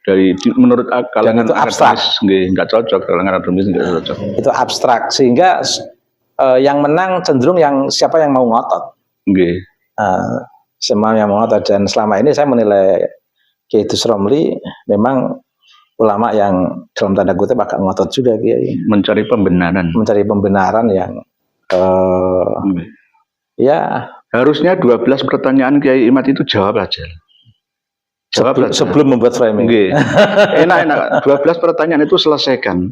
Dari menurut kalangan itu abstrak, nggak cocok, kalangan akademis nggak cocok. Itu abstrak, sehingga yang menang cenderung siapa yang mau ngotot. Semua yang mau ngotot, dan selama ini saya menilai Kiai Idrus Romli memang ulama yang dalam tanda kutip agak ngotot juga, Kiai. Mencari pembenaran yang ya harusnya 12 pertanyaan Kiai Imad itu jawab aja. Sebelum membuat framing. Enak-enak. 12 pertanyaan itu selesaikan.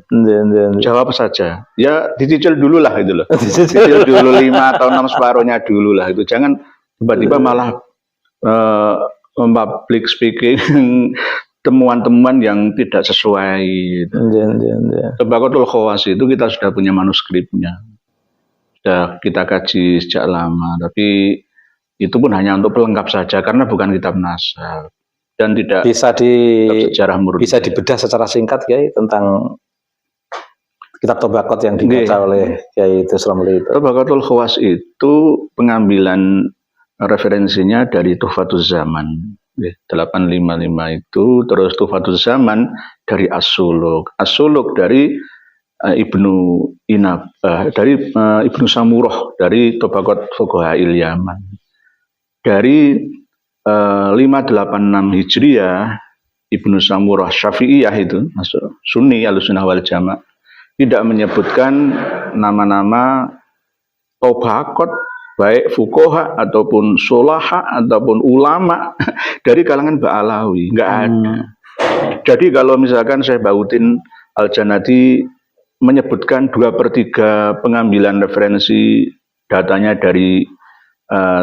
Jawab saja. Ya dicicil dulu lah itu loh. Dicicil dulu 5 atau 6 separuhnya dulu lah itu. Jangan tiba-tiba malah public speaking temuan-temuan yang tidak sesuai. Tobaqatul Khawas itu kita sudah punya manuskripnya. Sudah kita kaji sejak lama, tapi itu pun hanya untuk pelengkap saja karena bukan kitab nasab dan tidak bisa sejarah murni. Bisa dibedah secara singkat, Kiai, tentang kitab Tobaqat yang dibaca oleh Kiai Idrus Romli itu. Tobaqatul Khawas itu pengambilan referensinya dari Tuhfatuz Zaman 855 itu, terus Tuhfatuz Zaman dari As-Suluk, dari Ibnu Samurah dari Tobaqat Fuqaha'il Yaman. Dari 586 Hijriah, Ibnu Samurah Syafi'iyah itu masuk Sunni Ahlussunnah wal Jamaah, tidak menyebutkan nama-nama Tobaqat baik fuqaha ataupun sulaha ataupun ulama dari kalangan Ba'alawi, enggak ada. Jadi kalau misalkan Syekh Bautin Al-Janati menyebutkan 2/3 pengambilan referensi datanya dari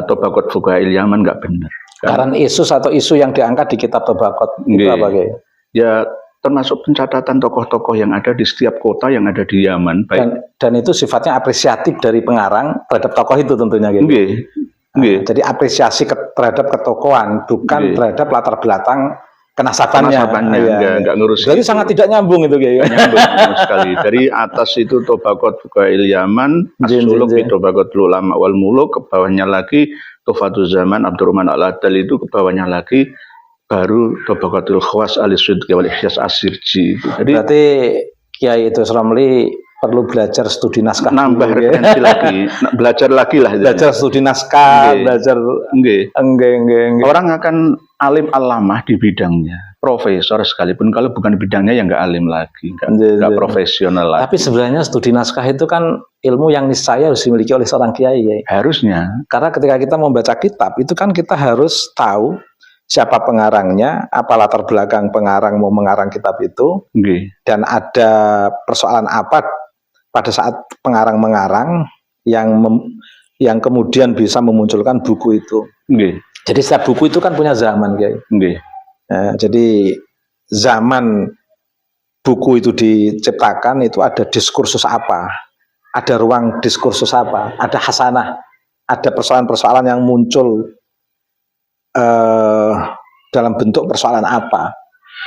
Tabaqat Fuqaha'il Yaman, nggak benar. Karena isu yang diangkat di kitab Tabaqat itu apa Kiai? Ya termasuk pencatatan tokoh-tokoh yang ada di setiap kota yang ada di Yaman. Dan itu sifatnya apresiatif dari pengarang terhadap tokoh itu tentunya Kiai. Jadi apresiasi terhadap ketokohan, bukan terhadap latar belakang kenasabannya. Enggak ngurus. Jadi sangat tidak nyambung itu Kiai. Nyambung sekali. Dari atas itu Tabaqat Fuqaha'il Yaman, As-Suluk itu Tabaqatul Ulama wal Muluk, ke bawahnya lagi Tuhfatul Zaman Abdurrahman Al-Adal, itu ke bawahnya lagi baru Tabaqatul Khawas Al-Sidqi wal Ihyas As-Sirji. Jadi berarti Kiai itu Romli perlu belajar studi naskah, nambah referensi lagi, belajar lagi lah. Belajar studi naskah, belajar Orang akan alim alamah di bidangnya, profesor sekalipun kalau bukan bidangnya ya nggak alim lagi, nggak profesional lagi. Tapi sebenarnya studi naskah itu kan ilmu yang niscaya harus dimiliki oleh seorang kiai. Harusnya. Karena ketika kita membaca kitab itu kan kita harus tahu siapa pengarangnya, apa latar belakang pengarang mau mengarang kitab itu, dan ada persoalan apa pada saat pengarang mengarang yang kemudian bisa memunculkan buku itu. Jadi setiap buku itu kan punya zaman, Kiai. Nah, jadi zaman buku itu diciptakan itu ada diskursus apa, ada ruang diskursus apa, ada hasanah, ada persoalan-persoalan yang muncul dalam bentuk persoalan apa,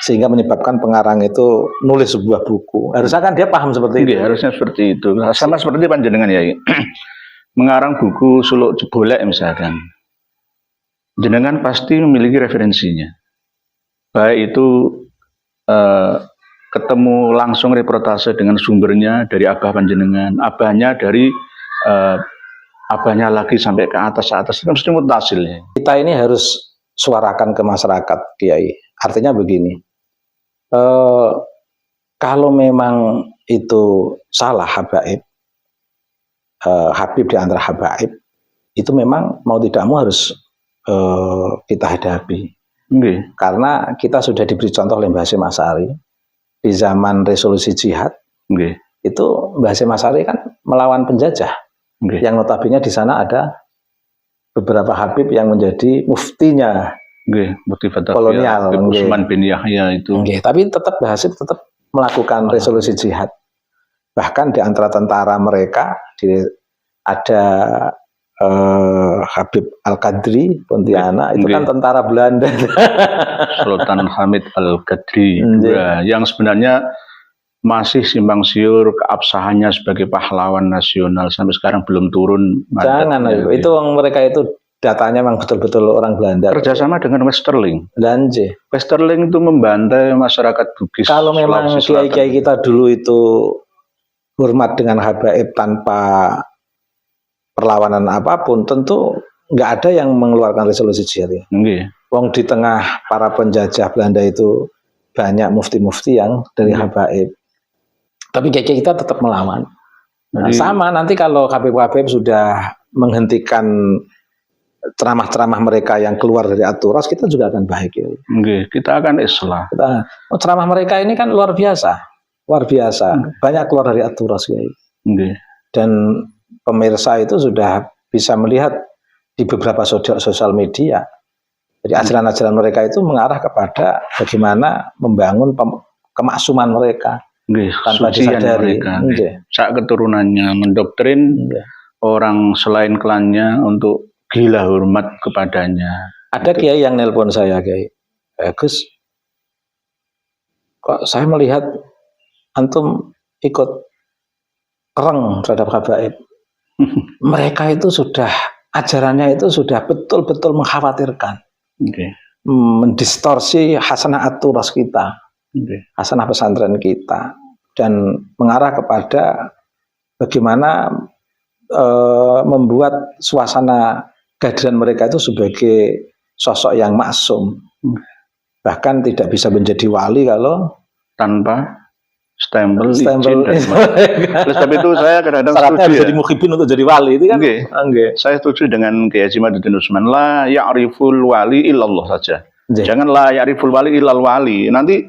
sehingga menyebabkan pengarang itu nulis sebuah buku. Harusnya kan dia paham seperti itu. Harusnya seperti itu. Sama seperti panjenengan ya, mengarang buku Suluk Jebolek misalkan, jenengan pasti memiliki referensinya. Baik itu ketemu langsung reportase dengan sumbernya dari abah panjenengan, abahnya dari abahnya lagi sampai ke atas itu mesti mutasil ya. Kita ini harus suarakan ke masyarakat, Kiai. Artinya begini, kalau memang itu salah habaib, Habib di antara habaib, itu memang mau tidak mau harus kita hadapi. Karena kita sudah diberi contoh oleh Mbah Hasyim Asy'ari di zaman resolusi jihad. Itu Mbah Hasyim Asy'ari kan melawan penjajah. Yang notabene di sana ada beberapa habib yang menjadi muftinya kolonial, Utsman bin Yahya itu. Tapi tetap Mbah Hasyim tetap melakukan resolusi jihad. Bahkan di antara tentara mereka ada Habib Al-Qadri Pontianak, itu kan tentara Belanda. Sultan Hamid Al-Qadri yang sebenarnya masih simpang siur keabsahannya sebagai pahlawan nasional sampai sekarang belum turun. Jangan, itu mereka itu datanya memang betul-betul orang Belanda. Kerjasama dengan Westerling. Lanje. Westerling itu membantai masyarakat Bugis. Kalau memang kiai-kiai kita dulu itu hormat dengan habaib tanpa perlawanan apapun, tentu nggak ada yang mengeluarkan resolusi jihad. Wong di tengah para penjajah Belanda itu banyak mufti-mufti yang dari habaib. Tapi kiai kita tetap melawan. Nah, sama nanti kalau habib-habib sudah menghentikan ceramah-ceramah mereka yang keluar dari aturas, kita juga akan baik. Kita akan islah. Ceramah mereka ini kan luar biasa, banyak keluar dari aturas, Kiai. Dan pemirsa itu sudah bisa melihat di beberapa sosial media. Jadi ajaran-ajaran mereka itu mengarah kepada bagaimana membangun kemaksuman mereka. Tanpa disadari. Saat keturunannya mendoktrin orang selain klannya untuk gila hormat kepadanya. Ada kiai yang nelpon saya, Kiai. Gus, kok saya melihat antum ikut reng terhadap habaib. Mereka itu sudah ajarannya itu sudah betul-betul mengkhawatirkan, mendistorsi hasanah aturas kita, hasanah pesantren kita, dan mengarah kepada bagaimana membuat suasana kehadiran mereka itu sebagai sosok yang maksum, bahkan tidak bisa menjadi wali kalau tanpa stempel izin. Terus tapi itu saya kadang-kadang setuju ya. Jadi mukhibin untuk jadi wali itu kan. Saya setuju dengan Kiai Haji Madudin Utsman, la ya'riful wali illallah saja. Jangan la ya'riful wali illal wali. Nanti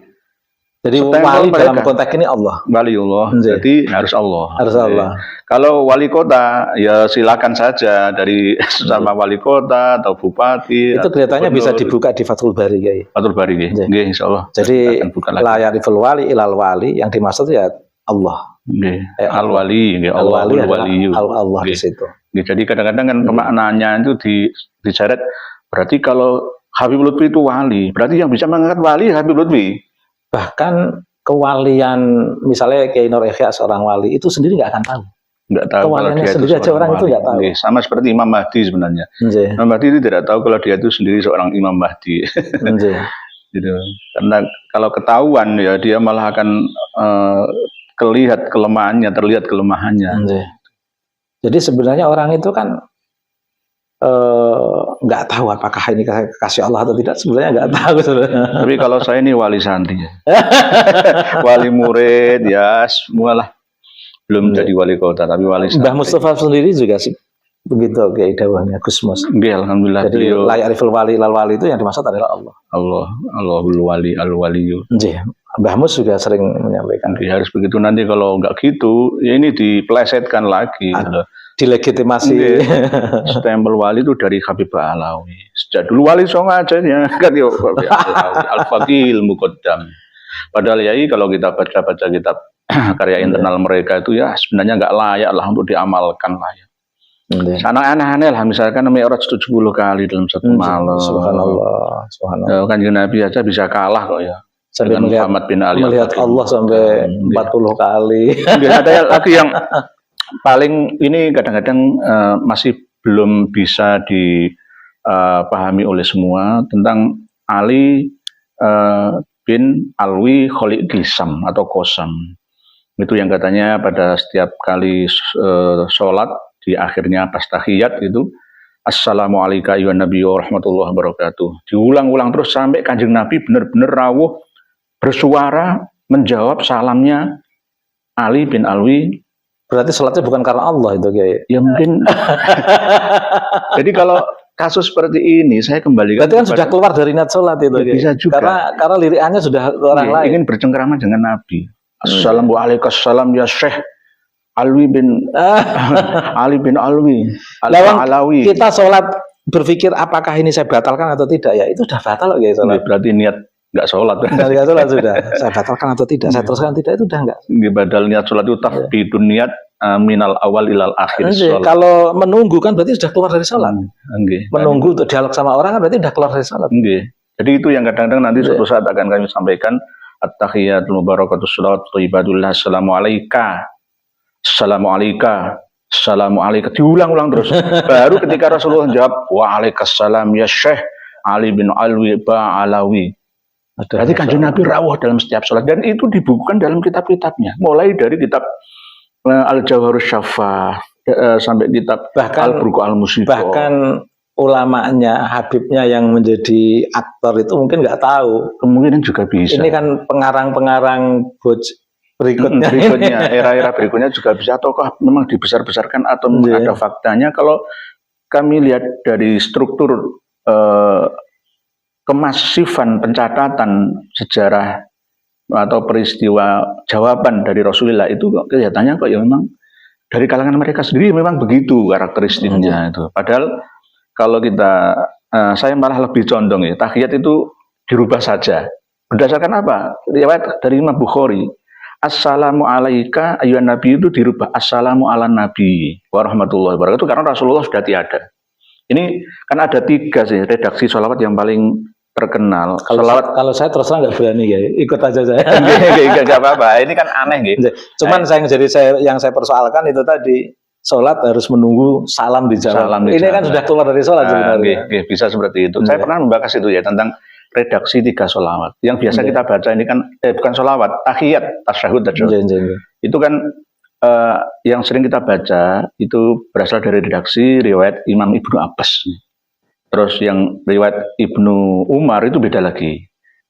Jadi Stempel wali dalam mereka. konteks ini Allah. Waliullah, Nggih. jadi harus Allah. Harus Allah. Kalau wali kota, ya silakan saja dari sama wali kota atau bupati. Itu atau kelihatannya bisa gubernur. dibuka di Fathul Bari, Kiai. Fathul Bari, nggih. Nggih. Nggih, insyaallah. Jadi Kita akan buka lagi. la yariful wali ilal wali, yang dimaksud ya Allah. Nggih. Allah. Al-wali, nggih. Al wali Allahul adalah waliyu. Allah di Nggih. situ. Nggih, jadi kadang-kadang kan pemaknaannya itu diseret. Berarti kalau Habib Lutfi itu wali, berarti yang bisa mengangkat wali Habib Lutfi. Bahkan kewalian, misalnya Kiai Nur Ihya seorang wali, itu sendiri nggak akan tahu. Nggak tahu kalau Kewaliannya dia itu sendiri aja seorang orang itu wali. nggak tahu. Nggih, sama seperti Imam Mahdi sebenarnya. Nggih. Imam Mahdi itu tidak tahu kalau dia itu sendiri seorang Imam Mahdi. Nggih. Gitu. Karena kalau ketahuan ya dia malah akan terlihat kelemahannya. Nggih. Jadi sebenarnya orang itu kan nggak tahu apakah ini kasih Allah atau tidak, sebenarnya nggak tahu sebenarnya. Tapi kalau saya ini wali santri, wali murid ya semualah. Belum jadi wali kota tapi wali santri. Mbah Mustafa sendiri juga sih begitu kayak dawahnya Gusmus. Nggih, alhamdulillah. Jadi la yariful wali ilal wali itu yang dimaksud adalah Allah. Allahul wali al-waliyu. Nggih. Mbah Mus juga sering menyampaikan. Nggih, harus begitu. Nanti kalau nggak gitu, ya ini diplesetkan lagi. Dilegitimasi. Stempel wali itu dari Habib Alawi. Sejak dulu wali Songo aja ya kan yo Al-Faqih Muqaddam. Padahal yai kalau kita baca kitab karya internal mereka itu ya sebenarnya nggak layak lah untuk diamalkan lah ya. Sana aneh-aneh lah, misalkan Mi'raj 70 kali dalam satu malam. Subhanallah, subhanallah. Ya, kan Nabi aja bisa kalah kok ya. Sampai dengan Muhammad bin Ali melihat Allah sampai 40 kali. Ada lagi yang paling ini kadang-kadang masih belum bisa dipahami oleh semua tentang Ali bin Alwi Khalid Qisam atau Qasam. Itu yang katanya pada setiap kali sholat di akhirnya pas tahiyat itu Assalamualaikum ayyuhan nabiyyu wa rahmatullahi wabarakatuh. Diulang-ulang terus sampai Kanjeng Nabi benar-benar rawuh bersuara menjawab salamnya Ali bin Alwi. Berarti sholatnya bukan karena Allah itu kayak. Ya mungkin. Jadi kalau kasus seperti ini saya kembalikan. Berarti kan sudah keluar dari niat sholat itu. Ya, bisa juga. Karena lirikannya sudah orang lain. Ingin bercengkrama dengan Nabi. Assalamualaikum ya Syekh Alwi bin Ali bin Alwi Al-Alawi. Kita sholat berpikir apakah ini saya batalkan atau tidak, ya itu sudah batal ya sholat. Berarti niat nggak sholat. Nggak sholat sudah. Saya batalkan atau tidak, saya teruskan tidak, itu udah nggak. Badal niat sholat itu tafbidun niat minal awal ilal akhir. Kalau menunggu kan berarti sudah keluar dari sholat. Menunggu untuk dialog sama orang kan berarti sudah keluar dari sholat. Jadi itu yang kadang-kadang nanti suatu saat akan kami sampaikan. At-tahiyatul mubarakatus salawat thayyibatullah assalamualaikum. Assalamualaikum. Assalamualaikum. Diulang-ulang terus. Baru ketika Rasulullah jawab waalaikumsalam ya Syekh Ali bin Alwi Ba'alawi. Berarti Kanjeng Nabi rawuh dalam setiap sholat. Dan itu dibukukan dalam kitab-kitabnya. Mulai dari kitab Al-Jawharus Syafah sampai kitab Al-Burqa Al-Musyifa. Bahkan ulamanya, Habibnya yang menjadi aktor itu mungkin nggak tahu. Kemungkinan juga bisa. Ini kan pengarang-pengarang berikutnya. Era-era berikutnya juga bisa. Ataukah memang dibesar-besarkan atau ada faktanya. Kalau kami lihat dari struktur kemasifan pencatatan sejarah atau peristiwa jawaban dari Rasulullah itu kelihatannya kok ya memang dari kalangan mereka sendiri memang begitu karakteristiknya itu. Padahal kalau kita saya malah lebih condong ya tahiyat itu dirubah saja. Berdasarkan apa? Riwayat dari Imam Bukhari. Assalamu alaika ayyuhan nabi itu dirubah Assalamu ala nabi warahmatullahi wabarakatuh karena Rasulullah sudah tiada. Ini kan ada 3 sih redaksi sholawat yang paling terkenal. Kalau saya terus terang nggak berani ya, ikut aja saya. Nggak apa-apa. Ini kan aneh gitu. Cuman yang saya persoalkan itu tadi sholat harus menunggu salam dijawab. Ini kan sudah keluar dari sholat sebenarnya. Bisa seperti itu. Saya pernah membahas itu ya tentang redaksi 3 sholawat. Yang biasa kita baca ini kan bukan sholawat, tahiyat, tasyahud. Itu kan yang sering kita baca itu berasal dari redaksi riwayat Imam Ibnu Abbas. Terus yang riwayat Ibnu Umar itu beda lagi.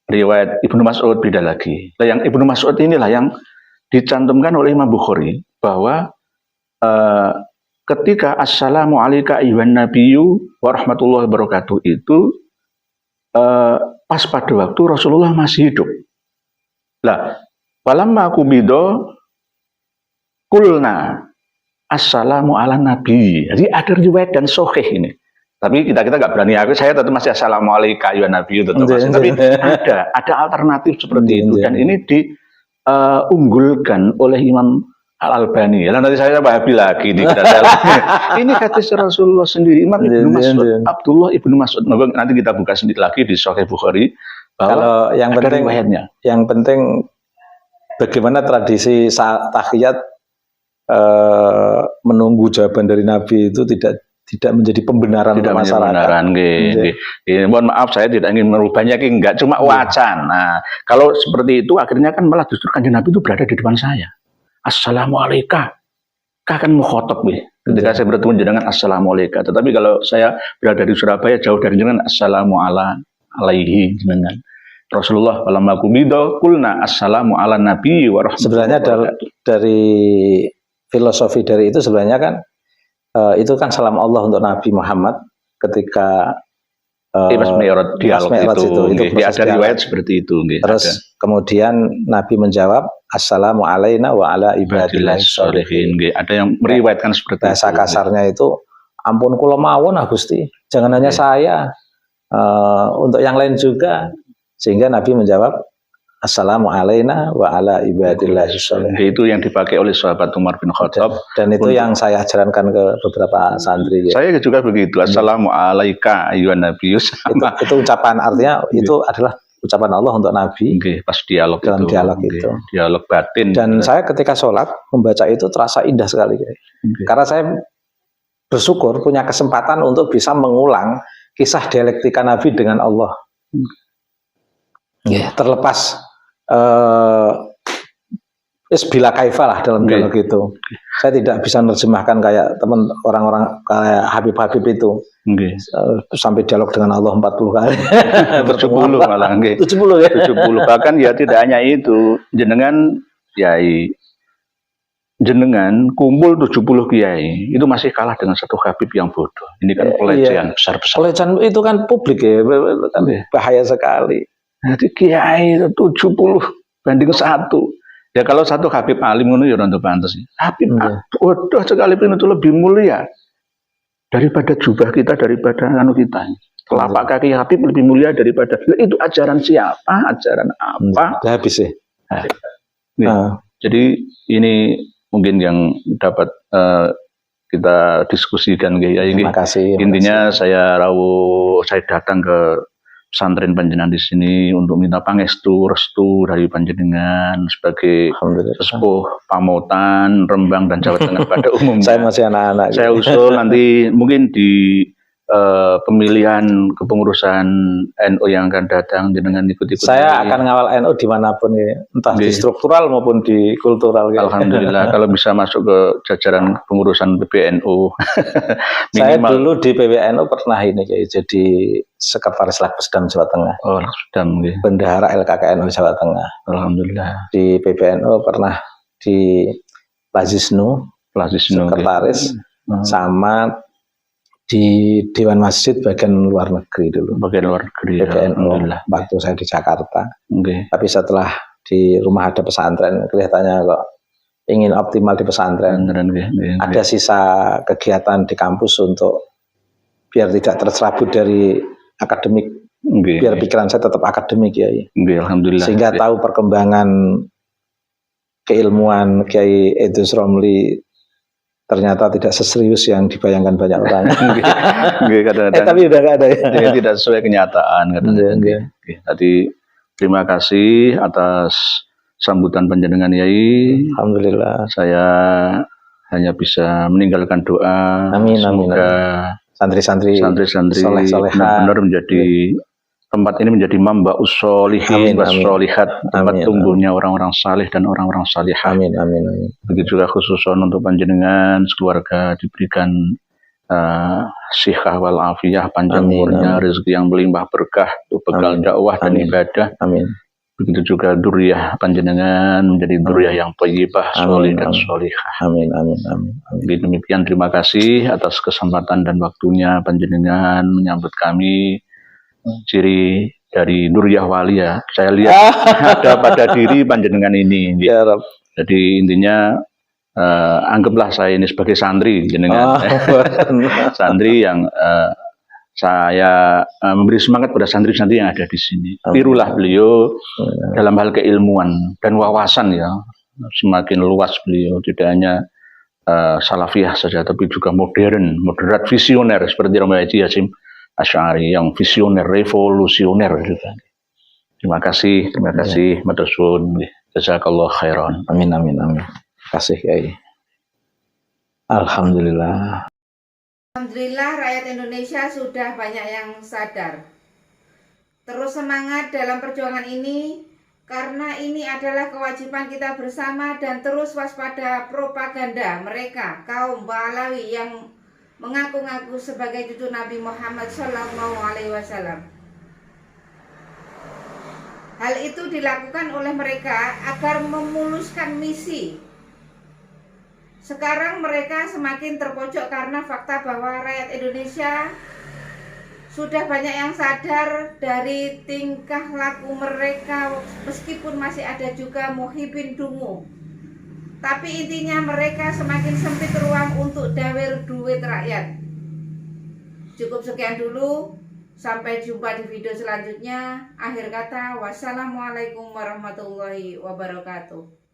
Riwayat Ibnu Mas'ud beda lagi. Nah, yang Ibnu Mas'ud inilah yang dicantumkan oleh Imam Bukhari bahwa ketika Assalamu alaika ayyuhan nabiyyu wa rahmatullahi wabarakatuh itu pas pada waktu Rasulullah masih hidup. Lah, walamma kubido kulna assalamu ala nabi. Jadi ada riwayat dan sahih ini. Tapi kita nggak berani, saya tetap masih assalamualaikum ya nabi tetap masih. Tapi ada alternatif seperti itu, dan ini diunggulkan oleh Imam Al-Albani. Nanti saya Wahabi lagi di ini hadis Rasulullah sendiri, Imam Ibnu Mas'ud, Abdullah Ibnu Mas'ud. Nanti kita buka sendiri lagi di Sahih Bukhari. Kalau yang penting, bagaimana tradisi tahiyat menunggu jawaban dari Nabi itu tidak menjadi pembenaran untuk masyarakat. Mohon maaf, saya tidak ingin merubahnya, enggak, cuma wacana. Kalau seperti itu akhirnya kan malah justru Kanjeng Nabi itu berada di depan saya. Assalamualaikum. Kan mukhotob ketika saya bertemu dengan assalamualaikum. Tetapi kalau saya berada di Surabaya jauh dari jenengan, assalamu alaihi jenengan. Rasulullah walamma kubido kulna assalamu ala nabi wa rahmatullahi. Sebenarnya dari filosofi dari itu sebenarnya kan itu kan salam Allah untuk Nabi Muhammad ketika Mas Mi'raj dialog itu ada riwayat seperti itu. Terus kemudian Nabi menjawab assalamu alaina wa ala ibadillah sholihin. Ada yang meriwayatkan seperti itu. Bahasa kasarnya itu, ampun kula mawon Gusti, jangan hanya saya, untuk yang lain juga. Sehingga Nabi menjawab assalamu alaina wa ala ibadillah sholihin. Itu yang dipakai oleh sahabat Umar bin Khattab, dan itu yang saya ajarankan ke beberapa santri. Saya juga begitu, assalamu alaika ayyuhan nabiyyu. Itu ucapan, artinya itu adalah ucapan Allah untuk Nabi. Pas dialog dalam itu, dialog itu, dialog batin. Dan saya ketika sholat membaca itu terasa indah sekali, karena saya bersyukur punya kesempatan untuk bisa mengulang kisah dialektika Nabi dengan Allah. Terlepas bila kaifalah dalam dialog itu. Saya tidak bisa menerjemahkan kayak teman orang-orang kayak Habib itu. Sampai dialog dengan Allah 40 kali. 70 malah. 70 ya. 70. Bahkan ya tidak hanya itu. Jenengan kumpul 70 kiai. Itu masih kalah dengan satu Habib yang bodoh. Ini kan pelecehan besar-besar. Pelecehan itu kan publik ya. Bahaya sekali. Jadi kiai 70 banding 1. Ya kalau satu Habib alim itu ya untuk pantas. Habib bodoh sekalipun itu lebih mulia daripada jubah kita, daripada kita. Telapak kaki Habib lebih mulia daripada. Itu ajaran siapa? Ajaran apa? Habis ya. Jadi ini mungkin yang dapat kita diskusikan. Terima kasih. Intinya saya datang ke pesantren panjenengan di sini untuk minta pangestu, restu dari panjenengan sebagai sesepuh Pamotan, Rembang dan Jawa Tengah pada umumnya. Saya masih anak-anak. Saya usul nanti mungkin di pemilihan kepengurusan NU yang akan datang jenengan ikut-ikut. Saya akan ngawal NU dimanapun ya, entah di struktural maupun di kultural. Alhamdulillah kalau bisa masuk ke jajaran pengurusan PBNU. Saya dulu di PBNU pernah ini jadi sekretaris Lakpesdam Jawa Tengah. Oh, Lakpesdam. Bendahara LKKNU Jawa Tengah. Alhamdulillah. Di PBNU pernah di Lazisnu sekretaris, sama di Dewan Masjid bagian luar negeri dulu. Bagian luar negeri. PBNU waktu saya di Jakarta. Tapi setelah di rumah ada pesantren, kelihatannya kok ingin optimal di pesantren. Ada sisa kegiatan di kampus untuk biar tidak terserabut dari akademik. Biar pikiran saya tetap akademik ya. Alhamdulillah. Sehingga tahu perkembangan keilmuan Kiai Idrus Romli ternyata tidak seserius yang dibayangkan banyak orang. Tapi udah nggak ada ya. Tidak sesuai kenyataan. Tadi terima kasih atas sambutan panjenengan Yai. Alhamdulillah. Saya hanya bisa meninggalkan doa. Semoga santri-santri benar-benar menjadi tempat ini menjadi mamba'us sholihin wassolihat, tempat tumbuhnya orang-orang saleh dan orang-orang salihah. Amin. Begitu juga khususon untuk panjenengan keluarga diberikan sihah wal afiyah, panjang umurnya, rezeki yang melimpah berkah untuk bekal dakwah dan ibadah. Amin. Begitu juga duriyah panjenengan menjadi duriyah yang thayyibah, sholih dan sholihah. Amin. Demikian, terima kasih atas kesempatan dan waktunya panjenengan menyambut kami. Ciri dari Nuriyah Walia. Saya lihat ada pada diri panjenengan ini. Ya Rob. Jadi intinya anggaplah saya ini sebagai santri jenengan. Santri yang saya memberi semangat pada santri-santri yang ada di sini. Tirulah beliau dalam hal keilmuan dan wawasan ya. Semakin luas beliau, tidak hanya salafiyah saja, tapi juga modern, moderat, visioner seperti Romo Haji Hasyim Asy'ari yang visioner, revolusioner juga. Terima kasih, matur suwun. Jazakallah khairan. Amin, amin, amin. Terima kasih, Kiai. Alhamdulillah. Alhamdulillah rakyat Indonesia sudah banyak yang sadar. Terus semangat dalam perjuangan ini, karena ini adalah kewajiban kita bersama, dan terus waspada propaganda mereka, kaum Ba'alawi yang mengaku-ngaku sebagai cucu Nabi Muhammad SAW. Hal itu dilakukan oleh mereka agar memuluskan misi. Sekarang mereka semakin terpojok karena fakta bahwa rakyat Indonesia sudah banyak yang sadar dari tingkah laku mereka, meskipun masih ada juga muhibin dungu. Tapi intinya mereka semakin sempit ruang untuk dawer duit rakyat. Cukup sekian dulu, sampai jumpa di video selanjutnya. Akhir kata, wassalamualaikum warahmatullahi wabarakatuh.